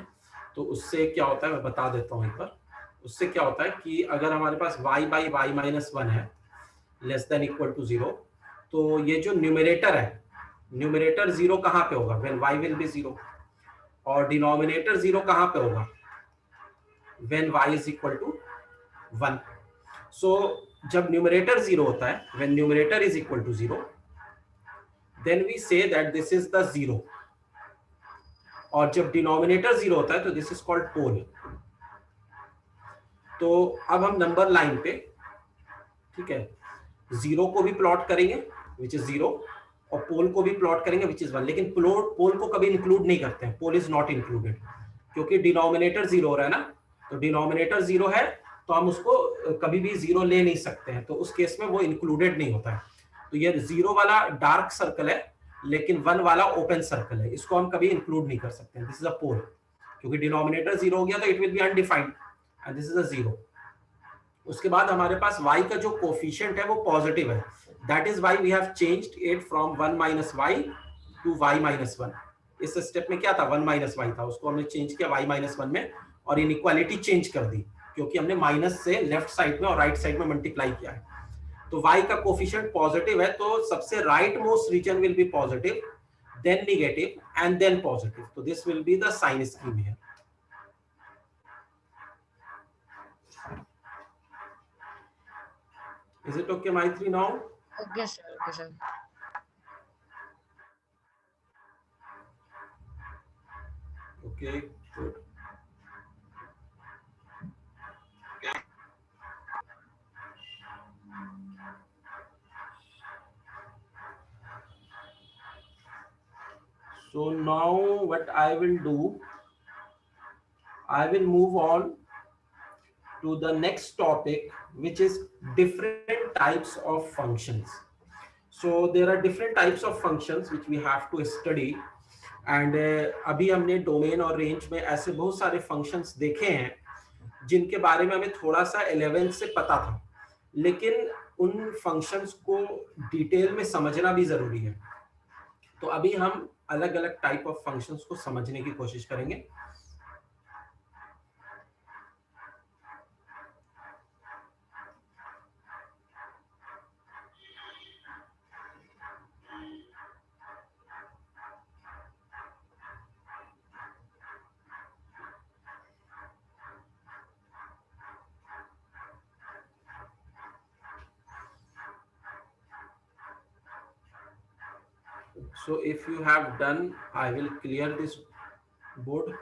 तो उससे क्या होता है मैं बता देता हूँ एक बार। उससे क्या होता है कि अगर हमारे पास y / y - 1 है लेस देन इक्वल टू 0, तो ये जो न्यूमरेटर है, न्यूमरेटर 0 कहाँ पे होगा, व्हेन y विल बी 0, और डिनोमिनेटर 0 कहाँ पे होगा, when y is equal to 1। So जब न्यूमरेटर 0 होता है, when numerator is equal to 0, then we say that this is the 0, और जब डिनोमिनेटर 0 होता है तो दिस इज कॉल्ड पोल। तो अब हम नंबर लाइन पे, ठीक है, 0 को भी प्लॉट करेंगे विच इज 0, और पोल को भी प्लॉट करेंगे विच इज 1, लेकिन पोल को कभी इंक्लूड नहीं करते हैं, पोल इज नॉट इंक्लूडेड, क्योंकि डिनोमिनेटर 0 हो रहा है ना, तो डिनोमिनेटर 0 है तो हम उसको कभी भी 0 ले नहीं सकते हैं, तो उस केस में वो इंक्लूडेड नहीं होता है। तो ये 0 वाला डार्क सर्कल है, लेकिन 1 वाला ओपन सर्कल है, इसको हम कभी इंक्लूड नहीं कर सकते हैं, दिस इज अ पोल, क्योंकि डिनोमिनेटर 0 हो गया तो it will be undefined and this is a 0। उसके बाद हमारे पास y का जो कोफिशिएंट है वो पॉजिटिव है, that is why we have changed it from 1 minus y to y minus 1। इस स्टेप में क्या था, 1 माइनस y था, उसको हमने चेंज किया y माइनस 1 में, और इनइक्वालिटी चेंज कर दी, क्योंकि हमने माइनस से लेफ्ट साइड में और राइट साइड में मल्टीप्लाई किया है। तो y का कोफिशिएंट पॉजिटिव है, तो सबसे right most region will be positive, then negative and then positive, तो this will be the sign scheme here. Is it okay, Maitri, now?
Okay, sir. Okay, sir.
Okay, good. So now what I will do, I will move on to the next topic, which is different types of functions. So there are different types of functions which we have to study, and अभी हमने domain और range में ऐसे बहुत सारे functions देखे हैं जिनके बारे में हमें थोड़ा सा 11th से पता था, लेकिन उन फंक्शंस को डिटेल में समझना भी जरूरी है। तो अभी हम अलग अलग टाइप ऑफ फंक्शंस को समझने की कोशिश करेंगे। So if you have done, I will clear this board.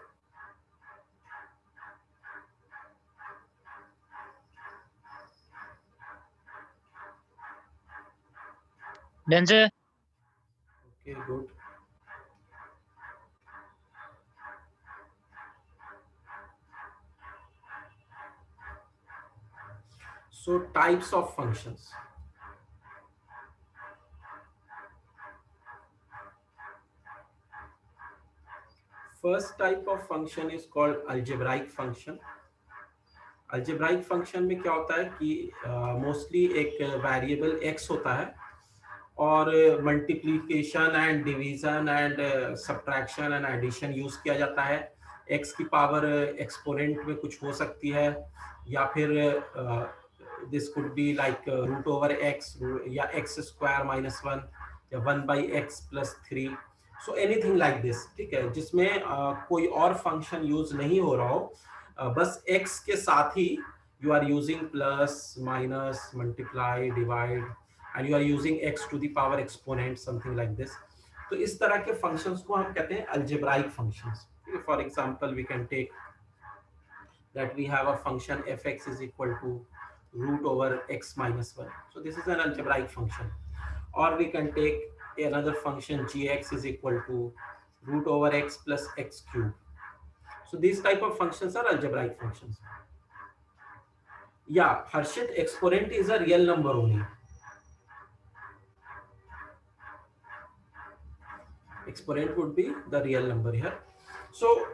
Done, sir.
Okay, good. So types of functions. First type of function is called algebraic function. Algebraic function में क्या होता है कि मोस्टली एक वेरिएबल x होता है और multiplication and division and subtraction and addition use किया जाता है। x की पावर एक्सपोनेंट में कुछ हो सकती है, या फिर this could be like root over x या x स्क्वायर माइनस 1 या 1 by x plus 3, so anything like this, ठीक है, जिसमें कोई और फंक्शन यूज नहीं हो रहा हो, बस x के साथ ही you are using plus minus multiply divide and you are using x to the power exponent, something like this. तो इस तरह के functions को हम कहते हैं algebraic functions. For example, we can take that we have a function fx is equal to root over x minus 1. So this is an algebraic function. Or we can take another function gx is equal to root over x plus x cube. So these type of functions are algebraic functions. Yeah, Harshit, exponent is a real number only. Exponent would be the real number here. So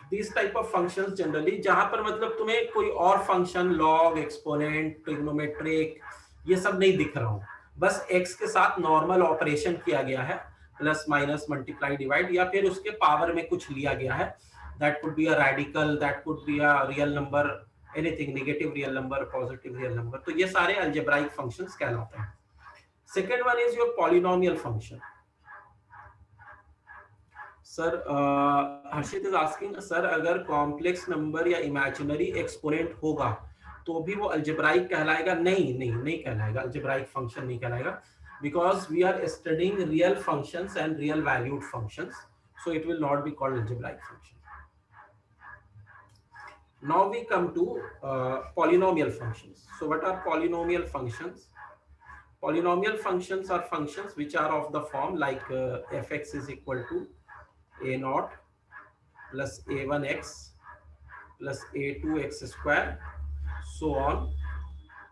these type of functions generally जहां पर मतलब तुम्हें कोई और function log, exponent, trigonometric ये सब नहीं दिख रहा हो, बस x के साथ नॉर्मल ऑपरेशन किया गया है, प्लस माइनस मल्टीप्लाई डिवाइड, या फिर उसके पावर में कुछ लिया गया है, that could be a radical, that could be a real number, anything, negative real number, positive real number, तो ये सारे algebraic functions कहलाते हैं। Second one is your polynomial function. Sir Harshit is asking, sir अगर complex number या imaginary exponent होगा तो भी वो अल्जेब्राइक कहलाएगा? नहीं कहलाएगा, अल्जेब्राइक फंक्शन नहीं कहलाएगा, because we are studying real functions and real valued functions, so it will not be called algebraic function. Now we come to polynomial functions. So what are polynomial functions? Polynomial functions are functions which are of the form like fx is equal to a naught plus a1x plus a2x square, so on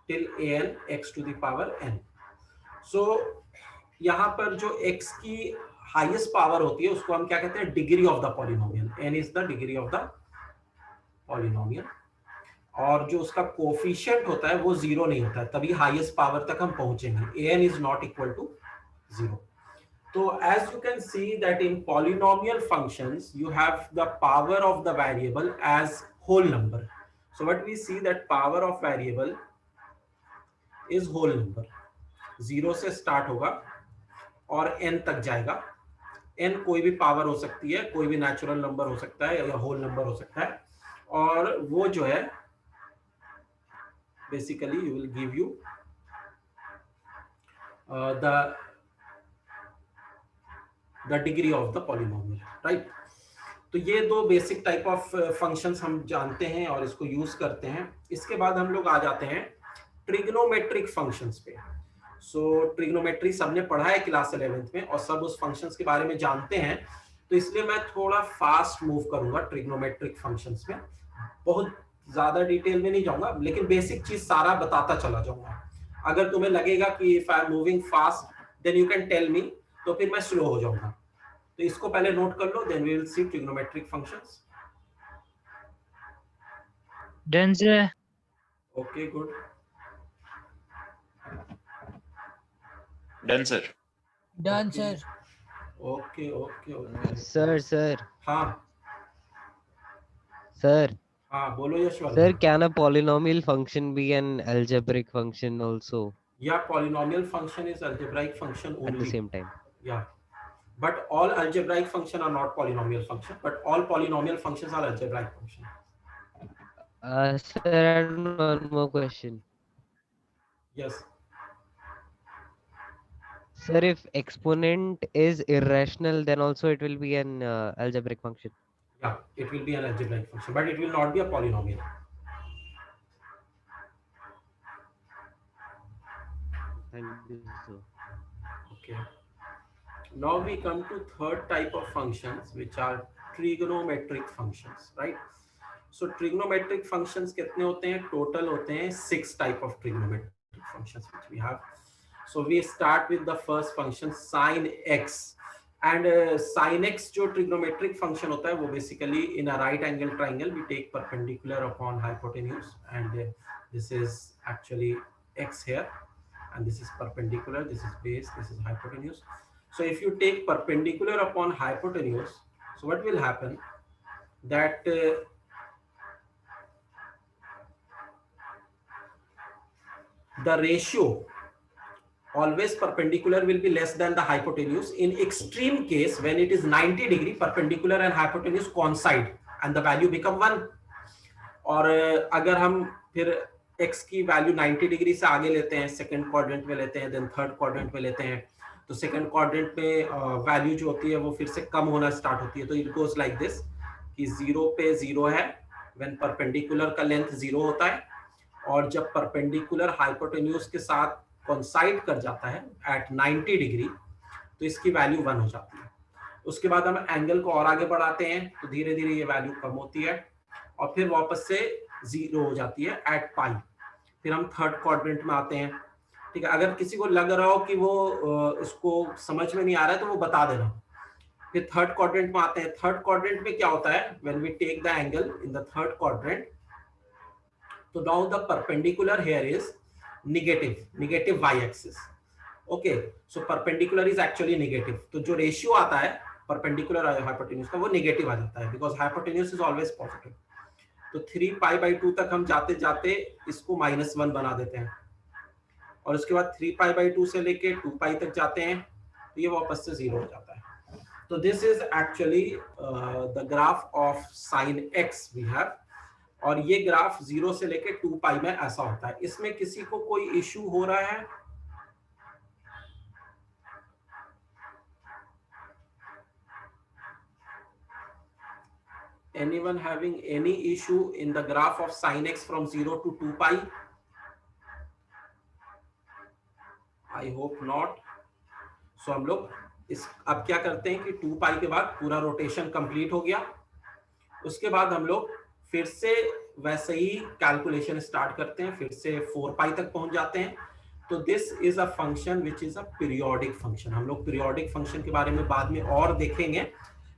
till an x to the power n. So यहाँ पर जो x की highest power होती है उसको हम क्या कहते हैं? Degree of the polynomial. n is the degree of the polynomial. और जो उसका कोफिशिएंट होता है वो जीरो नहीं होता है, तभी हाईएस्ट पावर तक हम पहुंचेंगे. an is not equal to 0. तो as you can see that in polynomial functions you have the power of the variable as whole number. So what we see that power of variable is whole number. 0 से start होगा और n तक जाएगा. n कोई भी power हो सकती है, कोई भी नेचुरल नंबर हो सकता है या होल नंबर हो सकता है, और वो जो है basically you will give you the degree of the polynomial, right. तो ये दो बेसिक टाइप ऑफ फंक्शंस हम जानते हैं और इसको यूज करते हैं. इसके बाद हम लोग आ जाते हैं ट्रिग्नोमेट्रिक फंक्शंस पे. सो ट्रिग्नोमेट्री सबने पढ़ा है क्लास 11th में और सब उस फंक्शंस के बारे में जानते हैं, तो इसलिए मैं थोड़ा फास्ट मूव करूंगा ट्रिग्नोमेट्रिक फंक्शंस में. बहुत ज्यादा डिटेल में नहीं जाऊंगा, लेकिन बेसिक चीज सारा बताता चला जाऊंगा. अगर तुम्हें लगेगा कि if I am moving fast then you can tell me, तो फिर मैं स्लो हो जाऊंगा. तो इसको पहले नोट कर लो, then we will see trigonometric functions.
Done sir.
Okay good.
Done, sir.
Done sir.
Okay okay okay.
Sir.
हाँ
Sir,
हाँ बोलो Yashwant.
Sir, can a polynomial function be an algebraic function also
Yeah, polynomial function is algebraic function
at the
only.
same time?
Yeah, but all algebraic function are not polynomial function, but all polynomial functions are algebraic function.
Sir, and one more question.
Yes.
Sir, if exponent is irrational, then also it will be an algebraic function.
Yeah, it will be an algebraic function, but it will not be a polynomial.
Thank you, sir.
Okay. Now we come to third type of functions, which are trigonometric functions, right? So trigonometric functions कितने होते हैं? Total होते हैं 6 type of trigonometric functions which we have. So we start with the first function sin x, and sin x जो trigonometric function होता है वो basically in a right angle triangle we take perpendicular upon hypotenuse, and this is actually x here, and this is perpendicular, this is base, this is hypotenuse. So if you take perpendicular upon hypotenuse, so what will happen that the ratio always perpendicular will be less than the hypotenuse. In extreme case, when it is 90 degree, perpendicular and hypotenuse coincide and the value become 1. और अगर हम फिर x की value 90 degree से आगे लेते हैं, second quadrant में लेते हैं, देन थर्ड क्वाड्रेंट में लेते हैं, तो सेकंड क्वाड्रेंट में वैल्यू जो होती है वो फिर से कम होना स्टार्ट होती है. तो इट गोज लाइक दिस कि 0 पे 0 है व्हेन परपेंडिकुलर का लेंथ 0 होता है, और जब परपेंडिकुलर हाइपोटेन्यूज के साथ कोइंसाइड कर जाता है एट 90 डिग्री तो इसकी वैल्यू 1 हो जाती है. उसके बाद हम एंगल को और आगे बढ़ाते हैं तो धीरे धीरे ये वैल्यू कम होती है और फिर वापस से 0 हो जाती है एट पाई. फिर हम थर्ड क्वाड्रेंट में आते हैं. ठीक है, अगर किसी को लग रहा हो कि वो इसको समझ में नहीं आ रहा है तो वो बता देना. फिर थर्ड क्वाड्रेंट में आते हैं. थर्ड क्वाड्रेंट में क्या होता है, when we take the angle in the third quadrant, तो now the perpendicular here is negative y axis. Okay, so perpendicular is actually negative. तो जो रेशियो आता है परपेंडिकुलर हाइपोटेन्यूज का वो नेगेटिव आ जाता है, because hypotenuse is always positive. तो 3π/2 तक हम जाते जाते इसको -1 बना देते हैं, और उसके बाद 3π/2 से लेके 2π तक जाते हैं तो ये वापस से 0 हो जाता है. तो this is actually the graph of sin x we have, और ये ग्राफ 0 से लेके 2 पाई में ऐसा होता है। इसमें किसी को कोई इश्यू हो रहा है? Anyone having any issue in the graph of sin x from 0 to 2 pi? I hope not. So हम लोग इस अब क्या करते हैं कि 2 पाई के बाद पूरा रोटेशन कंप्लीट हो गया, उसके बाद हम लोग फिर से वैसे ही कैलकुलेशन स्टार्ट करते हैं, फिर से 4 पाई तक पहुंच जाते हैं। तो this is a function which is a periodic function. हम लोग पीरियोडिक फंक्शन के बारे में बाद में और देखेंगे,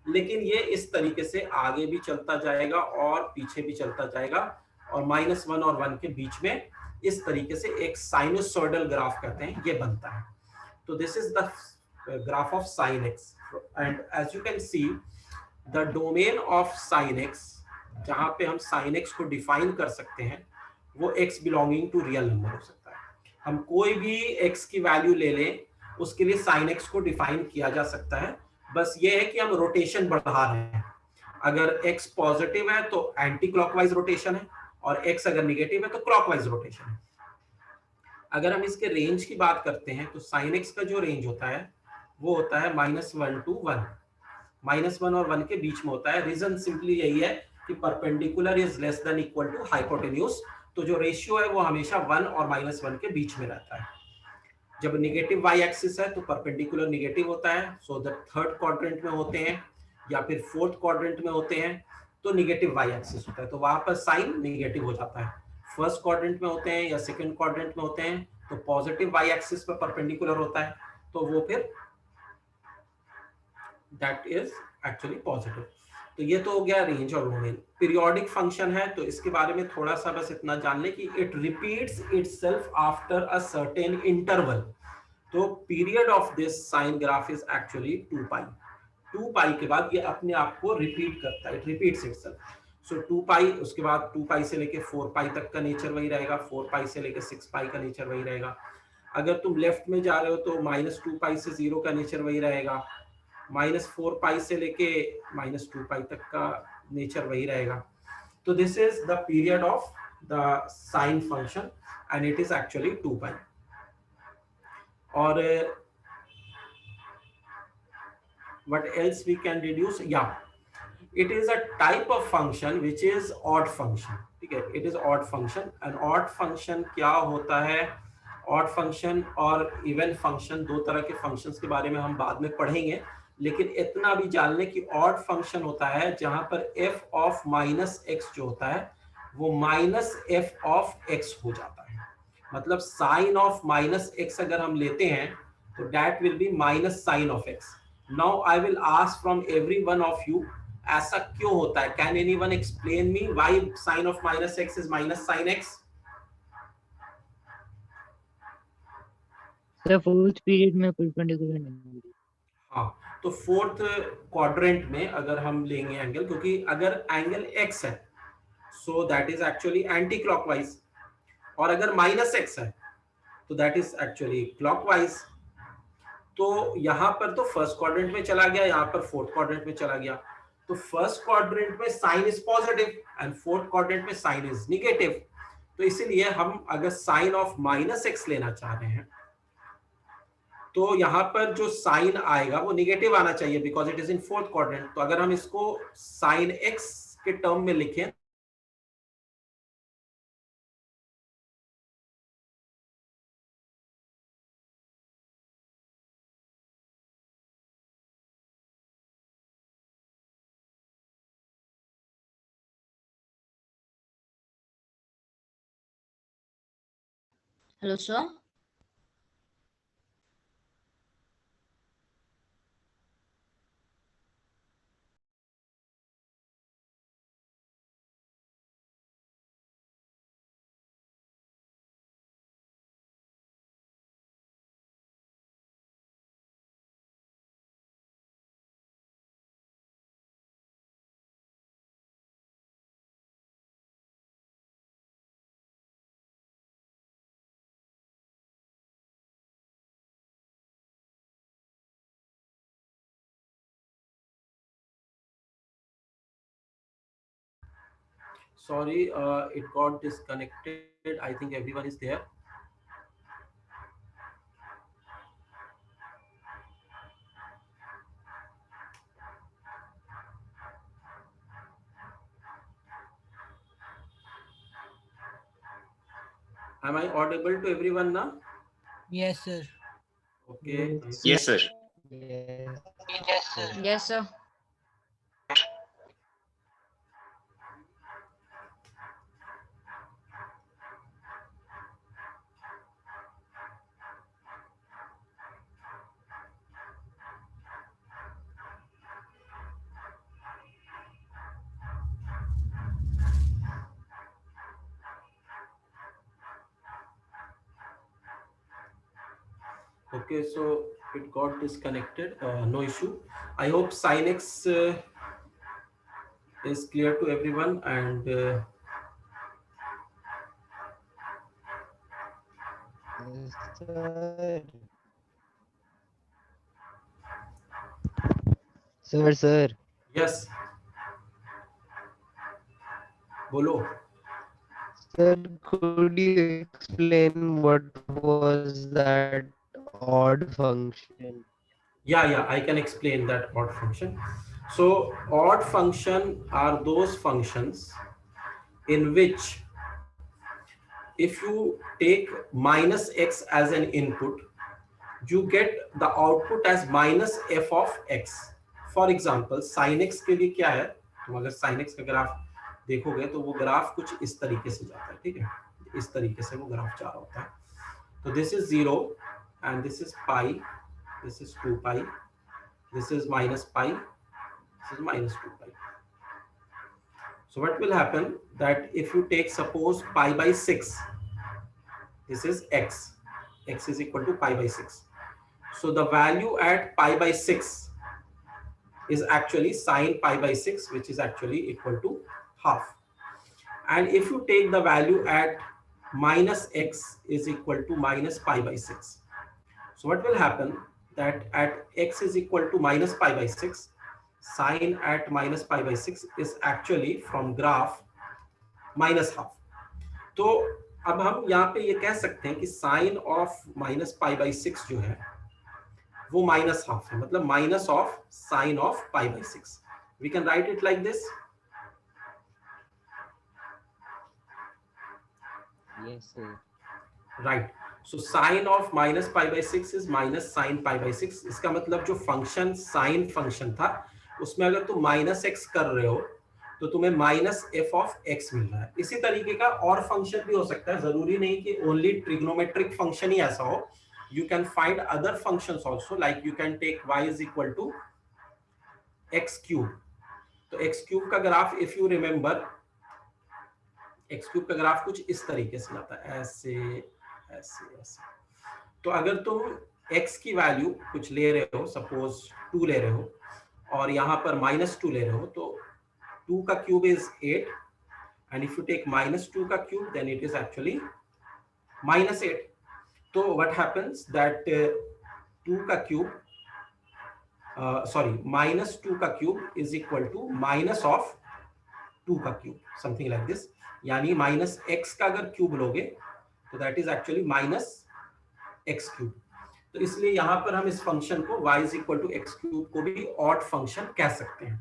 लेकिन ये इस तरीके से आगे भी चलता जाएगा और पीछे भी चलता जाएगा, और -1 और 1 के बीच में इस तरीके से एक साइनोसॉइडल ग्राफ कहते हैं ये बनता है। तो this is the graph of sin x, and as you can see the domain of sin x, जहां पे हम sin x को डिफाइन कर सकते हैं, वो x belonging to real number हो सकता है। हम कोई भी x की वैल्यू ले लें, उसके लिए sin x को डिफाइन किया जा सकता है, बस ये है कि हम रोटेशन बढ़ा रहे हैं। अगर x पॉजिटिव है तो एंटी क्लॉकवाइज रोटेशन है, और x अगर निगेटिव है तो क्लॉकवाइज रोटेशन है। अगर हम इसके रेंज की बात करते हैं तो sin x का जो रेंज होता है वो होता है -1 to 1, -1 और 1 के बीच में होता है। रीजन सिंपली यही है कि perpendicular is less than equal to hypotenuse, तो जो रेशियो है वो हमेशा 1 और -1 के बीच में रहता है। जब नेगेटिव वाई एक्सिस है तो परपेंडिकुलर नेगेटिव होता है, सो द थर्ड क्वाड्रेंट में होते हैं या फिर फोर्थ क्वाड्रेंट में होते हैं तो नेगेटिव वाई एक्सिस होता है, तो वहां पर साइन नेगेटिव हो जाता है। फर्स्ट क्वाड्रेंट में होते हैं या सेकंड क्वाड्रेंट में होते हैं तो पॉजिटिव वाई एक्सिस पर परपेंडिकुलर होता है, तो वो फिर दैट इज एक्चुअली पॉजिटिव। तो ये तो हो गया रेंज और डोमेन। पीरियोडिक फंक्शन है तो इसके बारे में थोड़ा सा बस इतना जान ले कि it repeats itself after a certain interval. तो period of this sine graph is actually 2 pi. 2 pi के बाद ये अपने आप को रिपीट करता है, it repeats itself. So 2 pi, उसके बाद 2 पाई से लेके 4 पाई तक का नेचर वही रहेगा, 4 पाई से लेके 6 पाई का नेचर वही रहेगा। अगर तुम लेफ्ट में जा रहे हो तो -2 पाई से 0 का नेचर वही रहेगा, -4 पाई से लेके -2 पाई तक का नेचर वही रहेगा। तो this is the period of the sine function and it is actually 2 पाई। और what else we can deduce? Yeah, it is a type of function which is odd function. ठीक है, it is odd function. and odd function क्या होता है? odd function और even function, दो तरह के functions के बारे में हम बाद में पढ़ेंगे, लेकिन इतना भी जान लें कि odd function होता है जहां पर f of -x जो होता है वो -f of x हो जाता है। मतलब sin of -x अगर हम लेते हैं तो that will be -sin of x. Now I will ask from every one of you, ऐसा क्यों होता है? Can anyone explain me why sin of -x is -sin x?
Sir fourth period में परपेंडिकुलर नहीं।
हाँ, तो फोर्थ क्वाड्रेंट में अगर हम लेंगे एंगल, क्योंकि अगर एंगल x है so that is actually anti clockwise, और अगर -x है तो दैट इज एक्चुअली क्लॉकवाइज। तो यहाँ पर तो फर्स्ट क्वाड्रेंट में चला गया, यहाँ पर फोर्थ क्वाड्रेंट में चला गया। तो फर्स्ट क्वाड्रेंट में sine is positive and fourth quadrant में साइन इज निगेटिव। तो इसीलिए हम अगर साइन ऑफ -x लेना चाह रहे हैं तो यहाँ पर जो साइन आएगा वो निगेटिव आना चाहिए because it is in fourth quadrant. तो अगर हम इसको साइन x के टर्म में लिखें
Hello, sir.
Sorry, it got disconnected. I think everyone is there. Am I audible to everyone now?
Yes, sir.
Okay.
Yes, sir.
Yes.
Yes, sir.
Okay, so it got disconnected. No issue. I hope Sinex is clear to everyone, and
Sir. Sir.
yes, bolo.
Sir, could you explain what was that odd function?
Yeah, I can explain that odd function. So odd function are those functions in which if you take minus x as an input, you get the output as minus f of x. For example, sin x के लिए क्या है, तुम अगर sin x का graph देखोगे तो वो ग्राफ कुछ इस तरीके से जाता है, ठीक है, इस तरीके से वो ग्राफ जा रहा होता है. तो this is 0 and this is pi, this is 2 pi, this is minus pi, this is minus 2 pi. So what will happen that if you take suppose pi by 6, this is x, x is equal to pi by 6. So the value at pi by 6 is actually sine pi by 6, which is actually equal to half. And if you take the value at minus x is equal to minus pi by 6. So what will happen that at x is equal to minus pi by 6, sine at minus pi by 6 is actually from graph minus half. तो अब हम यहाँ पे ये कह सकते हैं कि sine of minus pi by 6 जो है वो माइनस हाफ है, मतलब minus of sine of pi by 6. We can write it like this.
Yes, sir.
Right. So sine of minus pi by 6 is minus sine pi by 6. इसका मतलब जो function sine function था उसमें अगर तुम minus x कर रहे हो तो तुम्हें माइनस एफ ऑफ एक्स मिल रहा है. इसी तरीके का और फंक्शन भी हो सकता है, जरूरी नहीं कि ओनली ट्रिग्नोमेट्रिक फंक्शन ही ऐसा हो. You can find other functions also, like you can take y is equal to x cube. तो x cube का graph if you remember, x cube का ग्राफ कुछ इस तरीके से आता है, ऐसे ऐसे ऐसे. तो अगर तुम x की वैल्यू कुछ ले रहे हो, सपोज 2 ले रहे हो और यहाँ पर -2 ले रहे हो, तो 2 का cube is 8 and if you take -2 का cube then it is actually -8. तो what happens that 2 का क्यूब -2 का cube is equal to minus of 2 का क्यूब, something like this. यानी माइनस x का अगर क्यूब लोगे तो that is actually minus x cube. तो इसलिए यहाँ पर हम इस फंक्शन को y is equal to x cube को भी ऑड फंक्शन कह सकते हैं,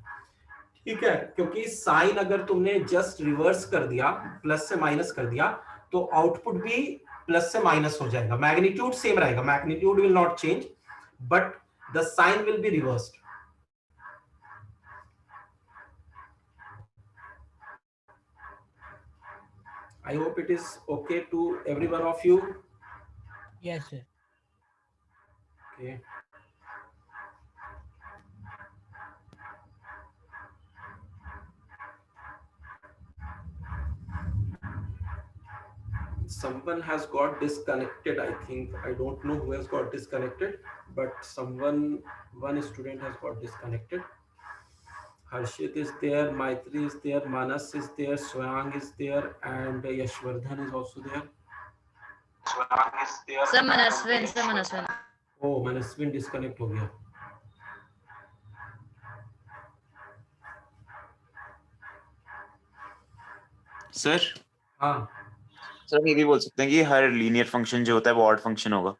ठीक है, क्योंकि साइन अगर तुमने जस्ट रिवर्स कर दिया, प्लस से माइनस कर दिया, तो आउटपुट भी प्लस से माइनस हो जाएगा. मैग्नीट्यूड सेम रहेगा, magnitude will not change but the sign will be reversed. I hope it is okay to every one of you.
Yes, sir.
Okay. Someone has got disconnected, I think. I don't know who has got disconnected, but one student has got disconnected. Harshit is there, Maitri is there, Manas is there, Swayang is there, and Yashwardhan is also there.
Sir Manaswin.
Oh, Manaswin disconnect हो गया.
Sir
हाँ
sir ये भी बोल सकते हैं कि हर लीनियर फंक्शन जो होता है वो ऑड फंक्शन होगा।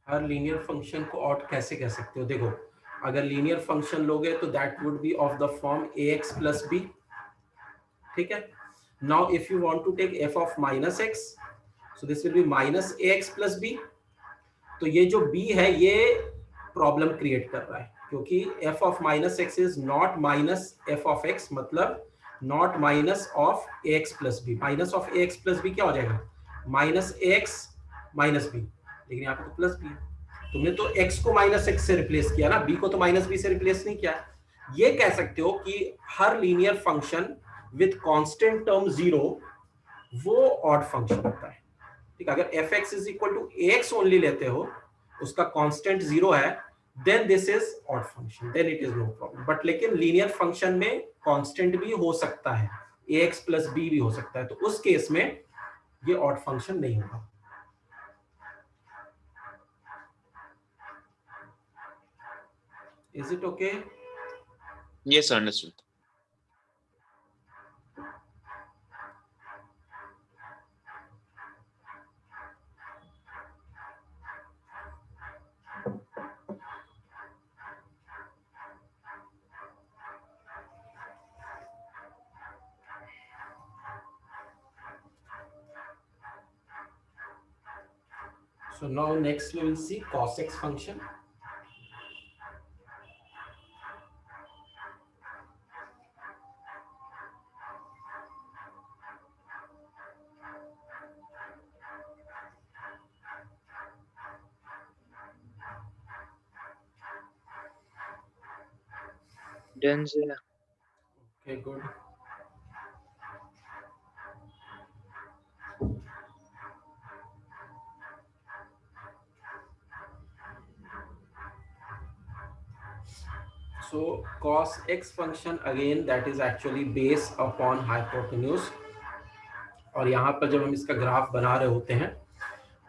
हर लीनियर फंक्शन को ऑड कैसे कह सकते हो? देखो अगर लीनियर फंक्शन लोगे तो that would be of the form ax plus b, ठीक है। Now if you want to take f of minus x, so this will be minus ax plus b। तो ये जो b है ये प्रॉब्लम क्रिएट कर रहा है, क्योंकि f of minus x is not minus f of x, मतलब not minus of ax plus b। minus of ax plus b क्या हो जाएगा? minus ax minus b, लेकिन यहाँ पे तो प्लस b है। तुमने तो x को माइनस x से रिप्लेस किया ना, b को तो माइनस b से रिप्लेस नहीं किया। ये कह सकते हो कि हर linear function with constant term zero वो ऑड फंक्शन होता है, ठीक है। अगर fx is equal to ax only लेते हो, उसका कांस्टेंट जीरो है, then this is odd function, then it is no problem. But लेकिन लीनियर फंक्शन में कांस्टेंट भी हो सकता है, ax प्लस b भी हो सकता है, तो उस केस में ये ऑड फंक्शन नहीं होगा। Is it okay?
Yes, understood.
So now next we will see cos x function.
Done, sir.
Okay, good. So cos x function again that is actually based upon hypotenuse, और यहाँ पर जब हम इसका graph बना रहे होते हैं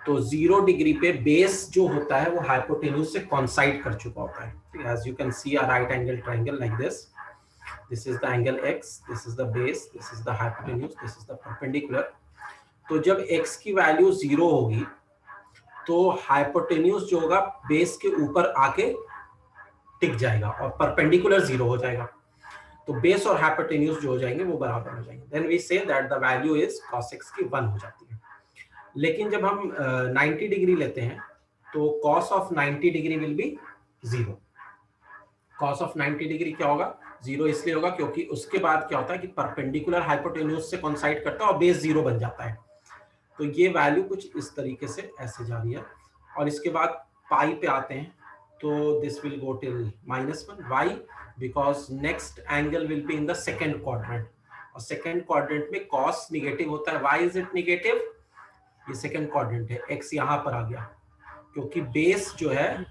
तो 0 डिग्री पे बेस जो होता है वो हाइपोटेन्यूज से कॉन्साइड कर चुका होता है। As you can see a right angle triangle like this. This is the angle x, this is the base, this is the hypotenuse, this is the perpendicular. तो जब x की वैल्यू 0 होगी तो हाइपोटेन्यूज जो होगा बेस के ऊपर आके टिक जाएगा और परपेंडिकुलर 0 हो जाएगा, तो बेस और हाइपोटेन्यूज जो हो जाएंगे वो बराबर हो जाएंगे। Then we say that the value is cos x की 1 हो जाती है। लेकिन जब हम 90 डिग्री लेते हैं तो cos of 90 degree will be 0। cos of 90 degree क्या होगा? 0 इसलिए होगा क्योंकि उसके बाद क्या होता है कि परपेंडिकुलर हाइपोटेन्यूज से कोइंसाइड करता है और बेस 0 बन जाता है। तो ये वैल्यू कुछ इस तरीके से ऐसे जा रही है, और इसके बाद पाई पे आते हैं तो this will go till -1। Why? Because next angle will be in the second quadrant, और सेकंड क्वाड्रेंट में cos नेगेटिव होता है। Why is it negative? ये सेकंड क्वाड्रेंट है, x यहां पर आ गया क्योंकि बेस जो है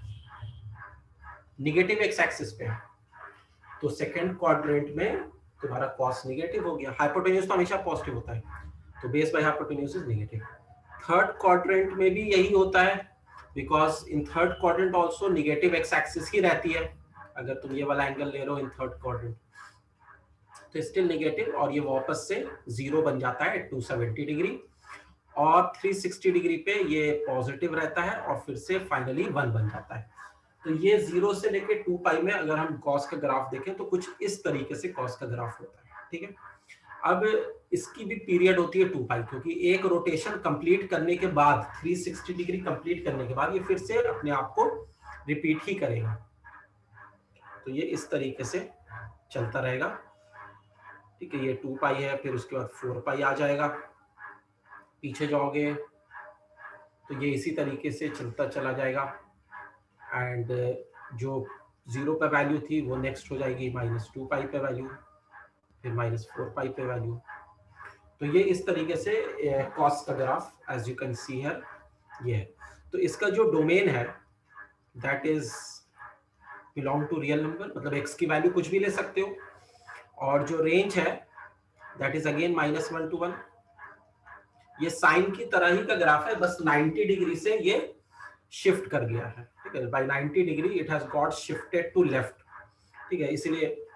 नेगेटिव x एक्सिस पे है, तो सेकंड क्वाड्रेंट में तुम्हारा cos नेगेटिव हो गया। हाइपोटेन्यूज तो हमेशा पॉजिटिव होता है, तो base by hypotenuse is negative. Third quadrant में भी यही होता है, because in third quadrant also negative x axis ही रहती है। अगर तुम ये वाला एंगल ले रहे हो इन थर्ड क्वाड्रेंट तो स्टिल नेगेटिव, और ये वापस से 0 बन जाता है 270 डिग्री, और 360 डिग्री पे ये पॉजिटिव रहता है और फिर से फाइनली 1 बन जाता है। तो ये 0 से लेके 2 पाई में अगर हम cos का ग्राफ देखें तो कुछ इस तरीके से cos का ग्राफ होता है, ठीक है। अब इसकी भी पीरियड होती है 2 पाई, क्योंकि एक रोटेशन कंप्लीट करने के बाद 360 डिग्री कंप्लीट करने के बाद ये फिर से अपने आप को रिपीट ही करेगा। तो ये इस तरीके से चलता रहेगा, ठीक है। ये 2 पाई है, फिर उसके बाद 4 पाई आ जाएगा। पीछे जाओगे तो ये इसी तरीके से चलता चला जाएगा, एंड जो 0 पे वैल्यू थी वो नेक्स्ट हो जाएगी -2 पाई पे वैल्यू, फिर -4 पाई पे वैल्यू। तो ये इस तरीके से cos का graph as you can see here ये है। तो इसका जो डोमेन है that is belong to real number, मतलब x की वैल्यू कुछ भी ले सकते हो, और जो रेंज है दैट इज अगेन -1 to 1। ये साइन की तरह ही का ग्राफ है, बस 90 डिग्री से ये शिफ्ट कर गया है, ठीक है। By 90 degree it has got shifted to left, ठीक है। इसलिए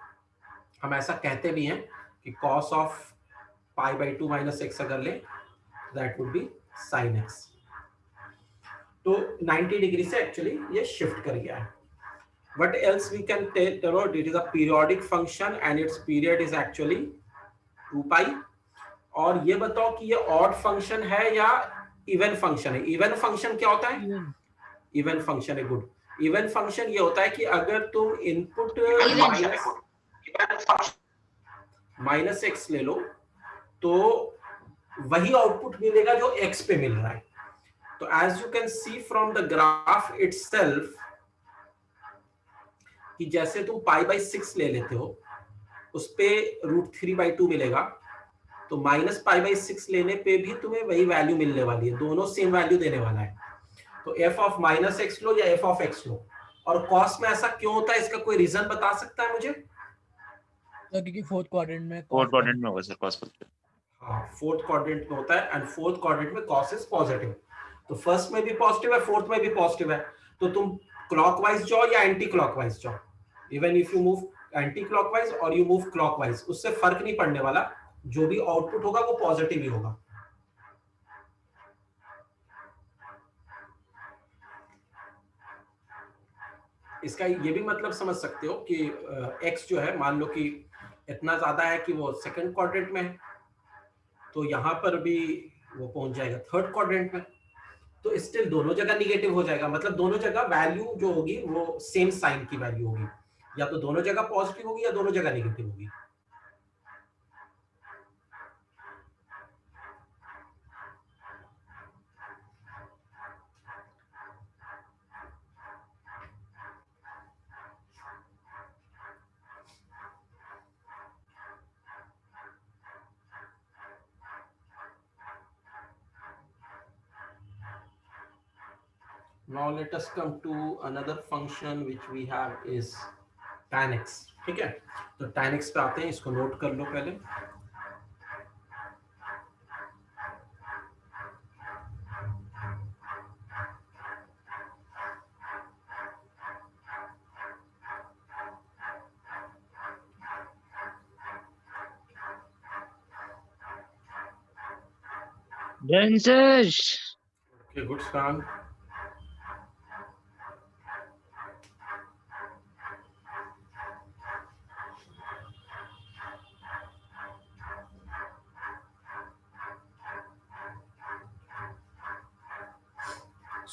हम ऐसा कहते भी हैं कि cos of pi by 2 minus x अगर ले that would B sine x. तो 90 डिग्री से एक्चुअली ये शिफ्ट कर गया है। What else we can tell? It is a periodic function and its period is actually 2 pi। और ये बताओ कि ये ऑड फंक्शन है या इवन फंक्शन है? इवन फंक्शन क्या होता है? इवन फंक्शन है, गुड। इवन फंक्शन ये होता है कि अगर तुम इनपुट माइनस एक्स ले लो तो वही आउटपुट मिलेगा जो एक्स पे मिल रहा है। तो as you can see from the graph itself कि जैसे तुम पाई बाई 6 ले लेते हो उस पे √3/2 मिलेगा, तो माइनस पाई बाई 6 लेने पे भी तुम्हें वही वैल्यू मिलने वाली है, दोनों सेम वैल्यू देने वाला है। तो एफ ऑफ माइनस एक्स लो या एफ ऑफ एक्स लो। और कॉस में ऐसा क्यों होता है, इसका कोई रीजन बता सकता है मुझे?
क्योंकि फोर्थ क्वाड्रेंट में
होगा सर कॉस पॉजिटिव।
हाँ, फोर्थ क्वाड्रेंट में होता है एंड फोर्थ क्वाड्रेंट में कॉस इज पॉजिटिव। तो फर्स्ट में भी पॉजिटिव है, फोर्थ में भी पॉजिटिव है, तो तुम क्लॉकवाइज जाओ या एंटी क्लॉकवाइज जाओ, even if you move anti clockwise और यू मूव क्लॉकवाइज, उससे फर्क नहीं पड़ने वाला, जो भी आउटपुट होगा वो पॉजिटिव ही होगा। इसका ये भी मतलब समझ सकते हो कि x जो है, मान लो कि इतना ज्यादा है कि वो सेकंड क्वाड्रेंट में है, तो यहाँ पर भी वो पहुंच जाएगा थर्ड क्वाड्रेंट में, तो स्टिल दोनों जगह निगेटिव हो जाएगा। मतलब दोनों जगह वैल्यू जो होगी वो सेम साइन की वैल्यू होगी, या तो दोनों जगह पॉजिटिव होगी या दोनों जगह नेगेटिव होगी। Now let us come to another function which we have is tan x। ठीक है, तो tan x पे आते हैं, इसको नोट कर लो पहले। Okay, good Stan।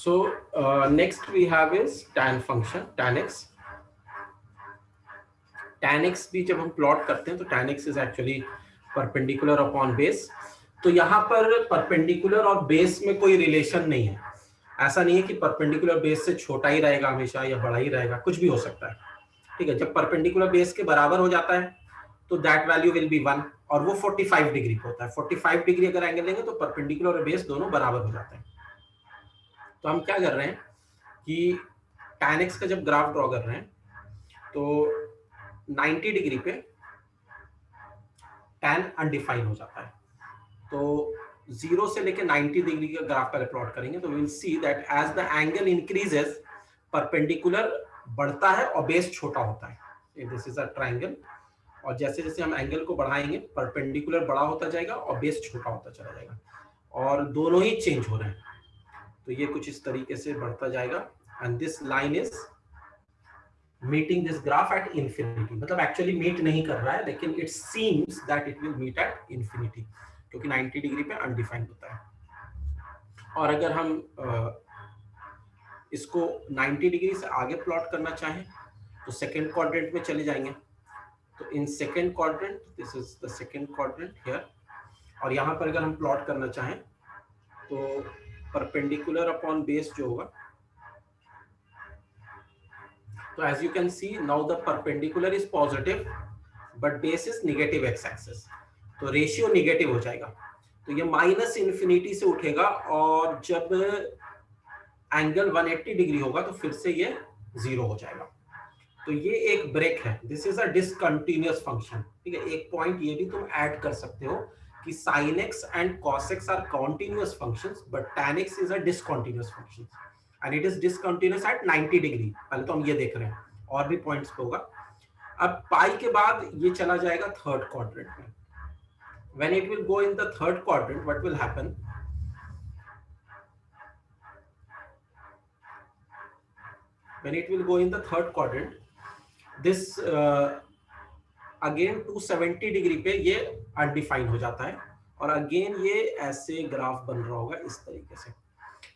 So next we have is tan function, tan x। tan x भी जब हम प्लॉट करते हैं तो tan x is actually perpendicular upon base। तो यहाँ पर परपेंडिकुलर और बेस में कोई रिलेशन नहीं है, ऐसा नहीं है कि परपेंडिकुलर बेस से छोटा ही रहेगा हमेशा या बड़ा ही रहेगा, कुछ भी हो सकता है। ठीक है, जब परपेंडिकुलर बेस के बराबर हो जाता है तो दैट वैल्यू विल बी 1 और वो 45 डिग्री पे होता है। 45 डिग्री अगर एंगल लेंगे तो परपेंडिकुलर और बेस दोनों बराबर हो जाते हैं। तो हम क्या कर रहे हैं कि tan x का जब ग्राफ ड्रॉ कर रहे हैं तो 90 डिग्री पे tan अनडिफाइन हो जाता है, तो 0 से लेके 90 डिग्री का ग्राफ पहले प्लॉट करेंगे तो we will see that as the angle increases perpendicular बढ़ता है और बेस छोटा होता है। दिस इज अ ट्रायंगल, और जैसे जैसे हम एंगल को बढ़ाएंगे परपेंडिकुलर बड़ा होता जाएगा और बेस छोटा होता चला जाएगा, और दोनों ही चेंज हो रहे हैं। तो ये कुछ इस तरीके से बढ़ता जाएगा and this line is meeting this graph at infinity. मतलब एक्चुअली मीट नहीं कर रहा है, लेकिन it seems that it will meet at infinity, क्योंकि 90 डिग्री पे अनडिफाइंड होता है। और अगर हम इसको 90 डिग्री से आगे प्लॉट करना चाहें तो सेकेंड क्वाड्रेंट में चले जाएंगे। तो in second quadrant, this is the second quadrant here, और यहाँ पर अगर हम प्लॉट करना चाहें तो परपेंडिकुलर अपॉन बेस जो होगा, तो as you can see now the perpendicular is positive but base is negative x axis, तो रेशियो नेगेटिव हो जाएगा। तो ये माइनस इन्फिनिटी से उठेगा और जब एंगल 180 डिग्री होगा तो फिर से ये 0 हो जाएगा। तो ये एक ब्रेक है, this is a discontinuous function. ठीक है, एक पॉइंट ये भी तुम ऐड कर सकते हो कि sin x and cos x are continuous functions but tan x is a discontinuous function and it is discontinuous at 90 degree. पहले तो हम ये देख रहे हैं, और भी पॉइंट्स पे होगा। अब पाई के बाद ये चला जाएगा थर्ड क्वाड्रेंट में, When it will go in the third quadrant, what will happen? When it will go in the third quadrant, this again 270 degree पे ये अनडिफाइन हो जाता है और अगेन ये ऐसे ग्राफ बन रहा होगा इस तरीके से,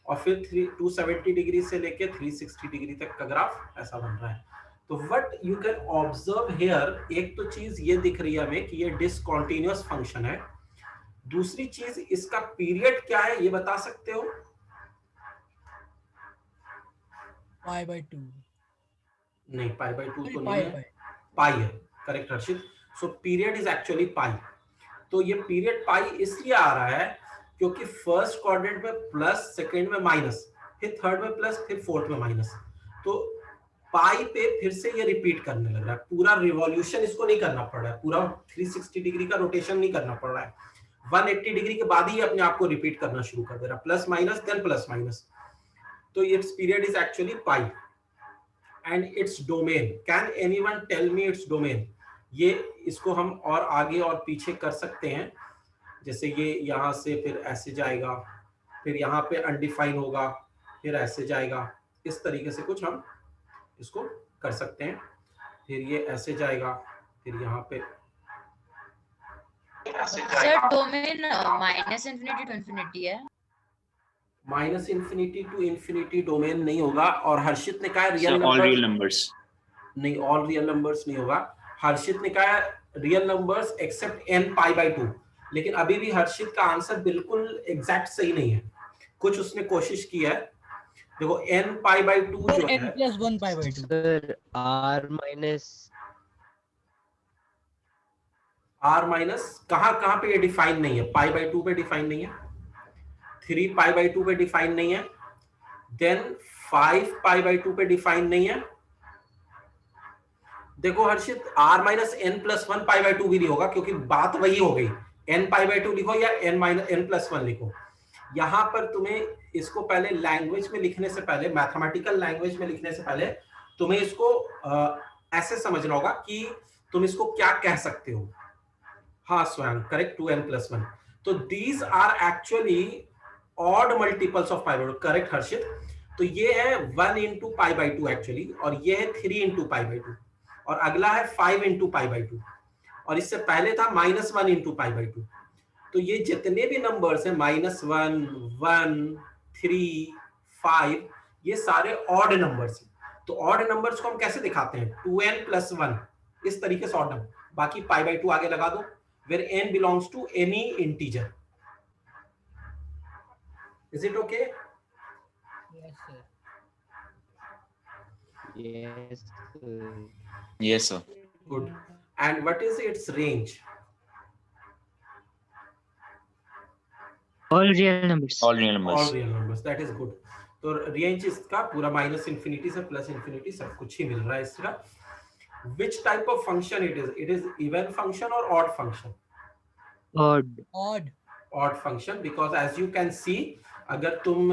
और फिर 270 डिग्री से लेके 360 डिग्री तक का ग्राफ ऐसा बन रहा है। तो what you can observe here, एक तो चीज ये दिख रही है हमें कि ये डिसकंटीन्यूअस फंक्शन है, दूसरी चीज इसका पीरियड क्या है ये बता सकते हो?
π/2
नहीं, π/2 तो
पाई
नहीं है, पाई है, correct Harshit. So period is actually pi. तो ये पीरियड पाई इसलिए आ रहा है क्योंकि फर्स्ट क्वाड्रेंट में प्लस, सेकंड में माइनस, फिर थर्ड में प्लस, फिर फोर्थ में माइनस। तो पाई पे फिर से ये रिपीट करने लग रहा है, पूरा रिवॉल्यूशन इसको नहीं करना पड़ रहा है, पूरा 360 डिग्री का रोटेशन नहीं करना पड़ रहा है, 180 डिग्री के बाद ही अपने आप को रिपीट करना शुरू कर दे रहा है, plus minus then plus minus. तो it's period is actually pi and its domain. Can anyone tell me its domain? ये इसको हम और आगे और पीछे कर सकते हैं, जैसे ये यहाँ से फिर ऐसे जाएगा, फिर यहाँ पे अनडिफाइन होगा, फिर ऐसे जाएगा, इस तरीके से कुछ हम इसको कर सकते हैं। फिर ये ऐसे जाएगा, फिर यहाँ पे
sir domain minus infinity to infinity है।
Minus infinity to infinity domain नहीं होगा, और हर्षित ने कहा real
all
number
real numbers.
नहीं, ऑल रियल नंबर्स नहीं होगा। हर्षित ने कहा रियल नंबर्स एक्सेप्ट n π/2, लेकिन अभी भी हर्षित का आंसर बिल्कुल एग्जैक्ट सही नहीं है, कुछ उसने कोशिश की है। देखो n π/2 जो
n
है
+ 1 π/2
सर r
माइनस कहाँ पे ये डिफाइन नहीं है, π/2 पे डिफाइन नहीं है, 3 π/2 पे डिफाइन नहीं है, देन 5 π/2 पे डिफाइन नहीं है। देखो हर्षित r - n + 1 π/2 भी नहीं होगा, क्योंकि बात वही हो गई, n π/2 लिखो या n + 1 लिखो। यहां पर तुम्हें इसको पहले लैंग्वेज में लिखने से पहले, मैथमेटिकल लैंग्वेज में लिखने से पहले तुम्हें इसको ऐसे समझना होगा कि तुम इसको क्या कह सकते हो। हाँ स्वयं करेक्ट, 2n + 1। तो these are actually odd multiples of π/2, correct Harshit. तो ये है 1 × π/2 एक्चुअली, और ये है 3 × π/2, और अगला है 5 × π/2, और इससे पहले था -1 × π/2। तो ये जितने भी नंबर्स हैं -1, 1, 3, 5, ये सारे ऑड नंबर्स हैं। तो ऑड नंबर्स को हम कैसे दिखाते हैं? 2n + 1, इस तरीके से ऑड नंबर, बाकी π/2 आगे लगा दो, where n belongs to any integer. Is it okay?
yes sir
yes
Yes, sir.
Good. And what is its range?
All real numbers.
All real numbers.
All real numbers. That is good. तो range इसका पूरा -∞ से +∞ सब कुछ ही मिल रहा है इसका। Which type of function it is? It is even function or odd function?
Odd.
odd
Odd function, because as you can see, अगर तुम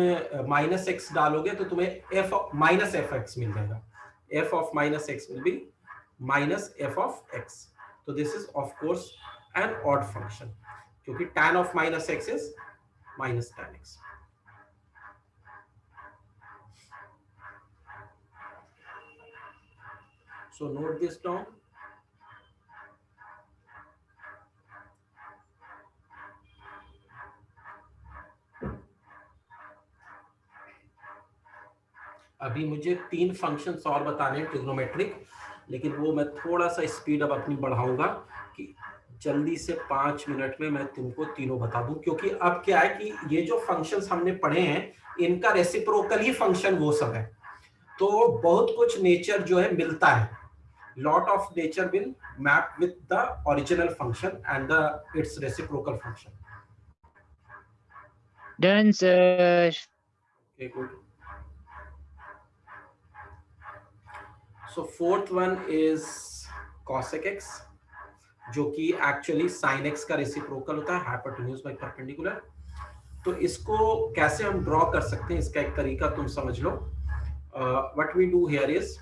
-x डालोगे तो तुम्हें -fx मिल जाएगा। f of -x will be -f of x. So this is of course an odd function, क्योंकि tan of -x is -tan x. So note this down. अभी मुझे 3 functions और बताने हैं ट्रिग्नोमेट्रिक, लेकिन वो मैं थोड़ा सा स्पीड अब अपनी बढ़ाऊंगा कि जल्दी से 5 मिनट में मैं तुमको तीनों बता दूं, क्योंकि अब क्या है कि ये जो फंक्शंस हमने पढ़े हैं इनका रेसिप्रोकल ही फंक्शन वो सब है, तो बहुत कुछ नेचर जो है मिलता है। Lot of nature will map with the original function and the it's reciprocal function.
Done, sir.
Okay, good. So fourth one is cosec x, जो कि एक्चुअली sin x का रेसिप्रोकल होता है, हाइपोटेन्यूज बाय परपेंडिकुलर। तो इसको कैसे हम draw कर सकते हैं, इसका एक तरीका तुम समझ लो। What we do here is,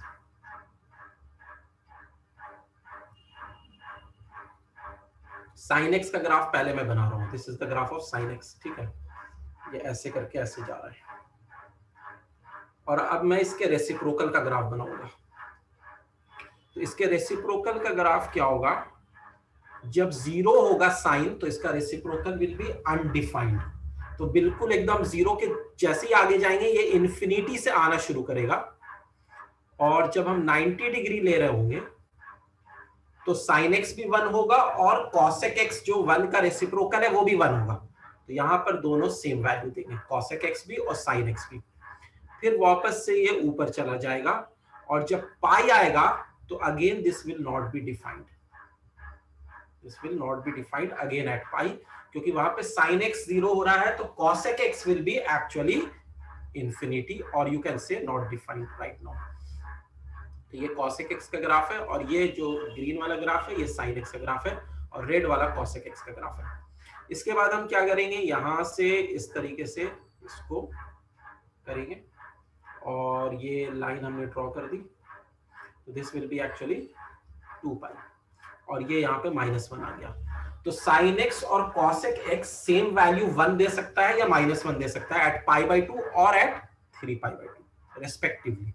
sine x का ग्राफ पहले मैं बना रहा हूँ, this is the graph of sine x, ठीक है, ये ऐसे करके ऐसे जा रहा है। और अब मैं इसके रेसिप्रोकल का ग्राफ बनाऊंगा। तो इसके रेसिप्रोकल का ग्राफ क्या होगा, जब 0 होगा साइन तो इसका रेसिप्रोकल विल बी अनडिफाइंड। तो बिल्कुल एकदम 0 के जैसे ही आगे जाएंगे ये इन्फिनिटी से आना शुरू करेगा, और जब हम 90 डिग्री ले रहे होंगे तो साइन एक्स भी 1 होगा और कॉसेक एक्स जो 1 का रेसिप्रोकल है वो भी 1 होगा। तो यहां पर दोनों सेम वैल्यू देंगे, कॉसेक एक्स भी और साइन एक्स भी। फिर वापस से ये ऊपर चला जाएगा, और जब पाई आएगा तो again this will not be defined, this will not be defined again at pi, क्योंकि वहां पे sin x 0 हो रहा है, तो cosec x will be actually infinity, or you can say not defined right now। तो ये cosec x का ग्राफ है, और ये जो ग्रीन वाला ग्राफ है ये sin x का ग्राफ है, और रेड वाला cosec x का ग्राफ है। इसके बाद हम क्या करेंगे, यहां से इस तरीके से इसको करेंगे, और ये लाइन हमने ड्रॉ कर दी, तो दिस विल बी एक्चुअली 2 पाई, और ये यहाँ पे -1 आ गया। तो sin x और cosec x सेम वैल्यू 1 दे सकता है या -1 दे सकता है एट π/2 और एट 3π/2 रेस्पेक्टिवली।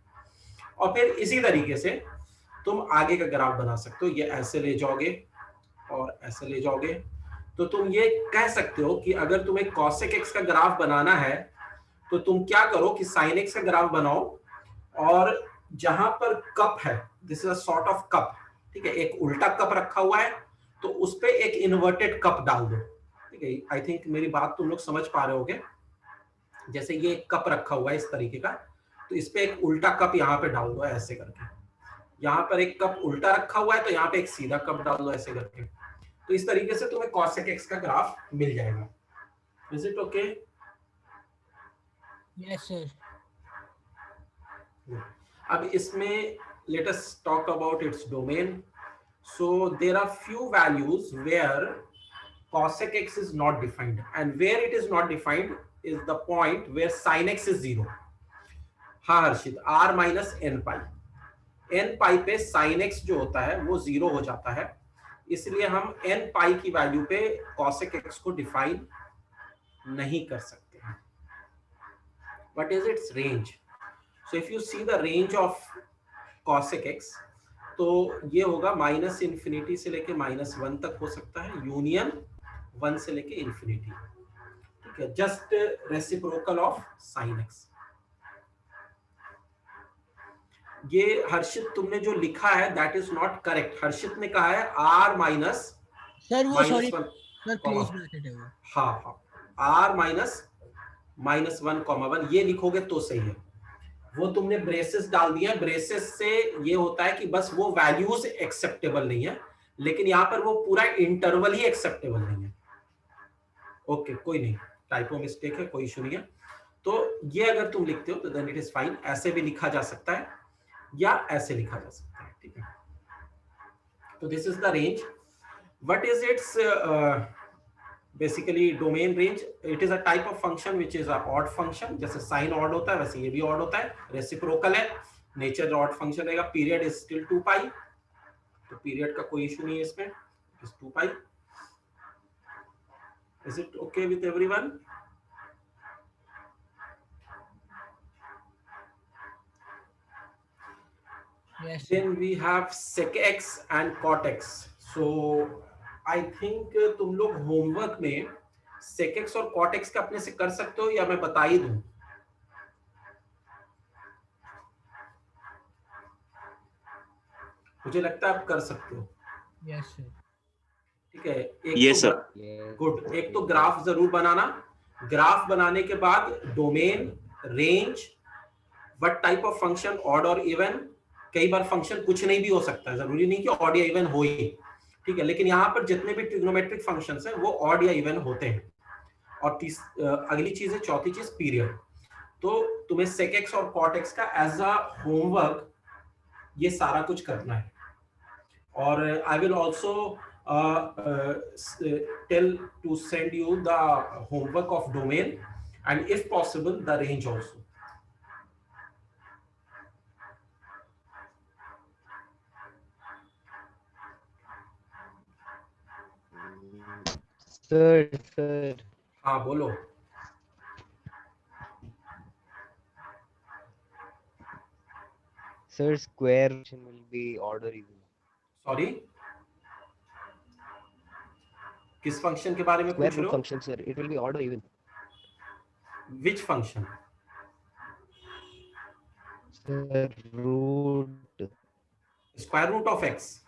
और फिर इसी तरीके से तुम आगे का ग्राफ बना सकते हो, ये ऐसे ले जाओगे और ऐसे ले जाओगे। तो तुम ये कह सकते हो कि अगर तुम्हें cosec x का ग्राफ बनाना है तो तुम क्या करो कि sin x का ग्राफ बनाओ, और जहां पर कप है, this is a sort of cup, ठीक है, एक उल्टा कप रखा हुआ है, तो उस पे एक इन्वर्टेड कप डाल दो, ठीक है। आई थिंक मेरी बात तुम लोग समझ पा रहे होगे। जैसे ये एक कप रखा हुआ है इस तरीके का, तो इस पे एक उल्टा कप यहाँ पे डाल दो ऐसे करके। यहाँ पर एक कप उल्टा रखा हुआ है, तो यहाँ पे एक सीधा कप डाल दो ऐसे करके। तो इस तरीके से तुम्हें cosec x का ग्राफ मिल जाएगा। Is it okay?
Yes sir.
अब इसमें let us talk about its domain. So there are few values where cosec x is not defined, and where it is not defined is the point where sin x is 0. हाँ हर्षित, r minus n pi, n pi पे sin x जो होता है वो 0 हो जाता है, इसलिए हम n pi की वैल्यू पे cosec x को डिफाइन नहीं कर सकते हैं। What is its range? So if you see the range of cosec x, तो ये होगा -∞ से लेके -1 तक हो सकता है, यूनियन 1 से लेके इन्फिनिटी, ठीक है, just reciprocal of sin x। ये हर्षित तुमने जो लिखा है दैट इज नॉट करेक्ट। हर्षित ने कहा है r माइनस
सर वो सॉरी
-1,
सर क्लोज ब्रैकेट है वो।
हाँ हाँ, r माइनस -1,1 ये लिखोगे तो सही है। वो तुमने ब्रेसेस डाल दिया, ब्रेसेस से ये होता है कि बस वो वैल्यूज एक्सेप्टेबल नहीं है, लेकिन यहाँ पर वो पूरा इंटरवल ही एक्सेप्टेबल नहीं है। ओके, कोई नहीं, टाइपो मिस्टेक है, कोई इशू नहीं है। तो ये अगर तुम लिखते हो तो देन इट इज फाइन, ऐसे भी लिखा जा सकता है या ऐसे लिखा जा सकता है, ठीक है। तो this is the range. What is it's basically domain range? It is a type of function which is a odd function, जैसे साइन ऑड होता है वैसे ये भी ऑड होता है, रेसिप्रोकल है, नेचर ऑड फंक्शन रहेगा, पीरियड इज स्टिल 2 पाई, तो पीरियड का कोई इशू नहीं है इसमें, it is 2 pi. Is it okay with everyone?
Yes.
Then we have sec x and cot x. So I think तुम लोग होमवर्क में sec x और cot x का अपने से कर सकते हो या मैं बता ही दूं? मुझे लगता है आप कर सकते हो।
Yes sir.
ठीक है, एक
Yes,
तो
sir.
गुड, एक तो ग्राफ जरूर बनाना, ग्राफ बनाने के बाद domain, range, what type of function, odd और इवन। कई बार फंक्शन कुछ नहीं भी हो सकता है, जरूरी नहीं कि ऑड या इवन हो ही, ठीक है, लेकिन यहाँ पर जितने भी ट्रिग्नोमेट्रिक फंक्शंस हैं वो ऑड या इवन होते हैं। और अगली चीज है, चौथी चीज, पीरियड। तो तुम्हें sec x और cot x का एज अ होमवर्क ये सारा कुछ करना है। और I will also tell to send you the homework of domain and if possible the range also.
Sir.
हाँ बोलो.
Sir, square function will be odd or even.
Sorry. किस फंक्शन के बारे में
Square
पूछ
root
रहे हो?
function, sir. It will be odd or even.
Which function?
Sir, root.
Square root of x.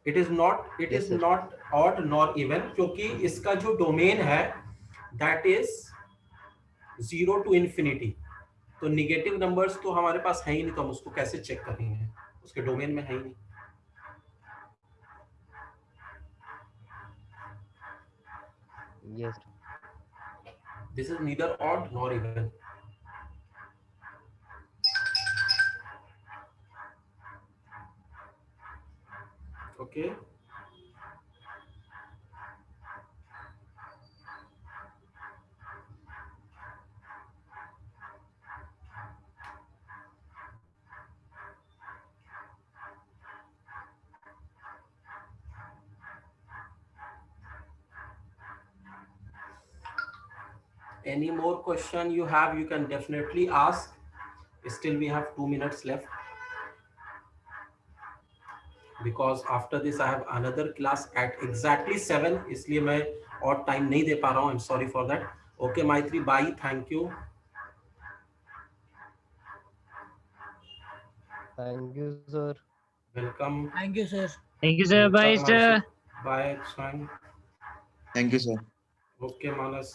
It is not. It
Yes,
is
sir.
not odd nor even क्योंकि इसका जो डोमेन है that is 0 to infinity. तो negative numbers तो हमारे पास है ही नहीं, तो हम उसको कैसे चेक करेंगे? उसके डोमेन में है ही नहीं.
Yes.
This is neither odd nor even. Okay. Any more question you have, you can definitely ask. Still we have 2 minutes left. Because after this I have another class at exactly 7, इसलिए मैं और time नहीं दे पा रहा हूँ. I'm sorry for that. Okay, Maitri, bye. Thank you.
Thank you, sir.
Welcome.
Thank you, sir.
Thank you, sir. Bye,
Welcome,
sir.
Anshul. Bye, Swang.
Thank you, sir.
Okay, Manas.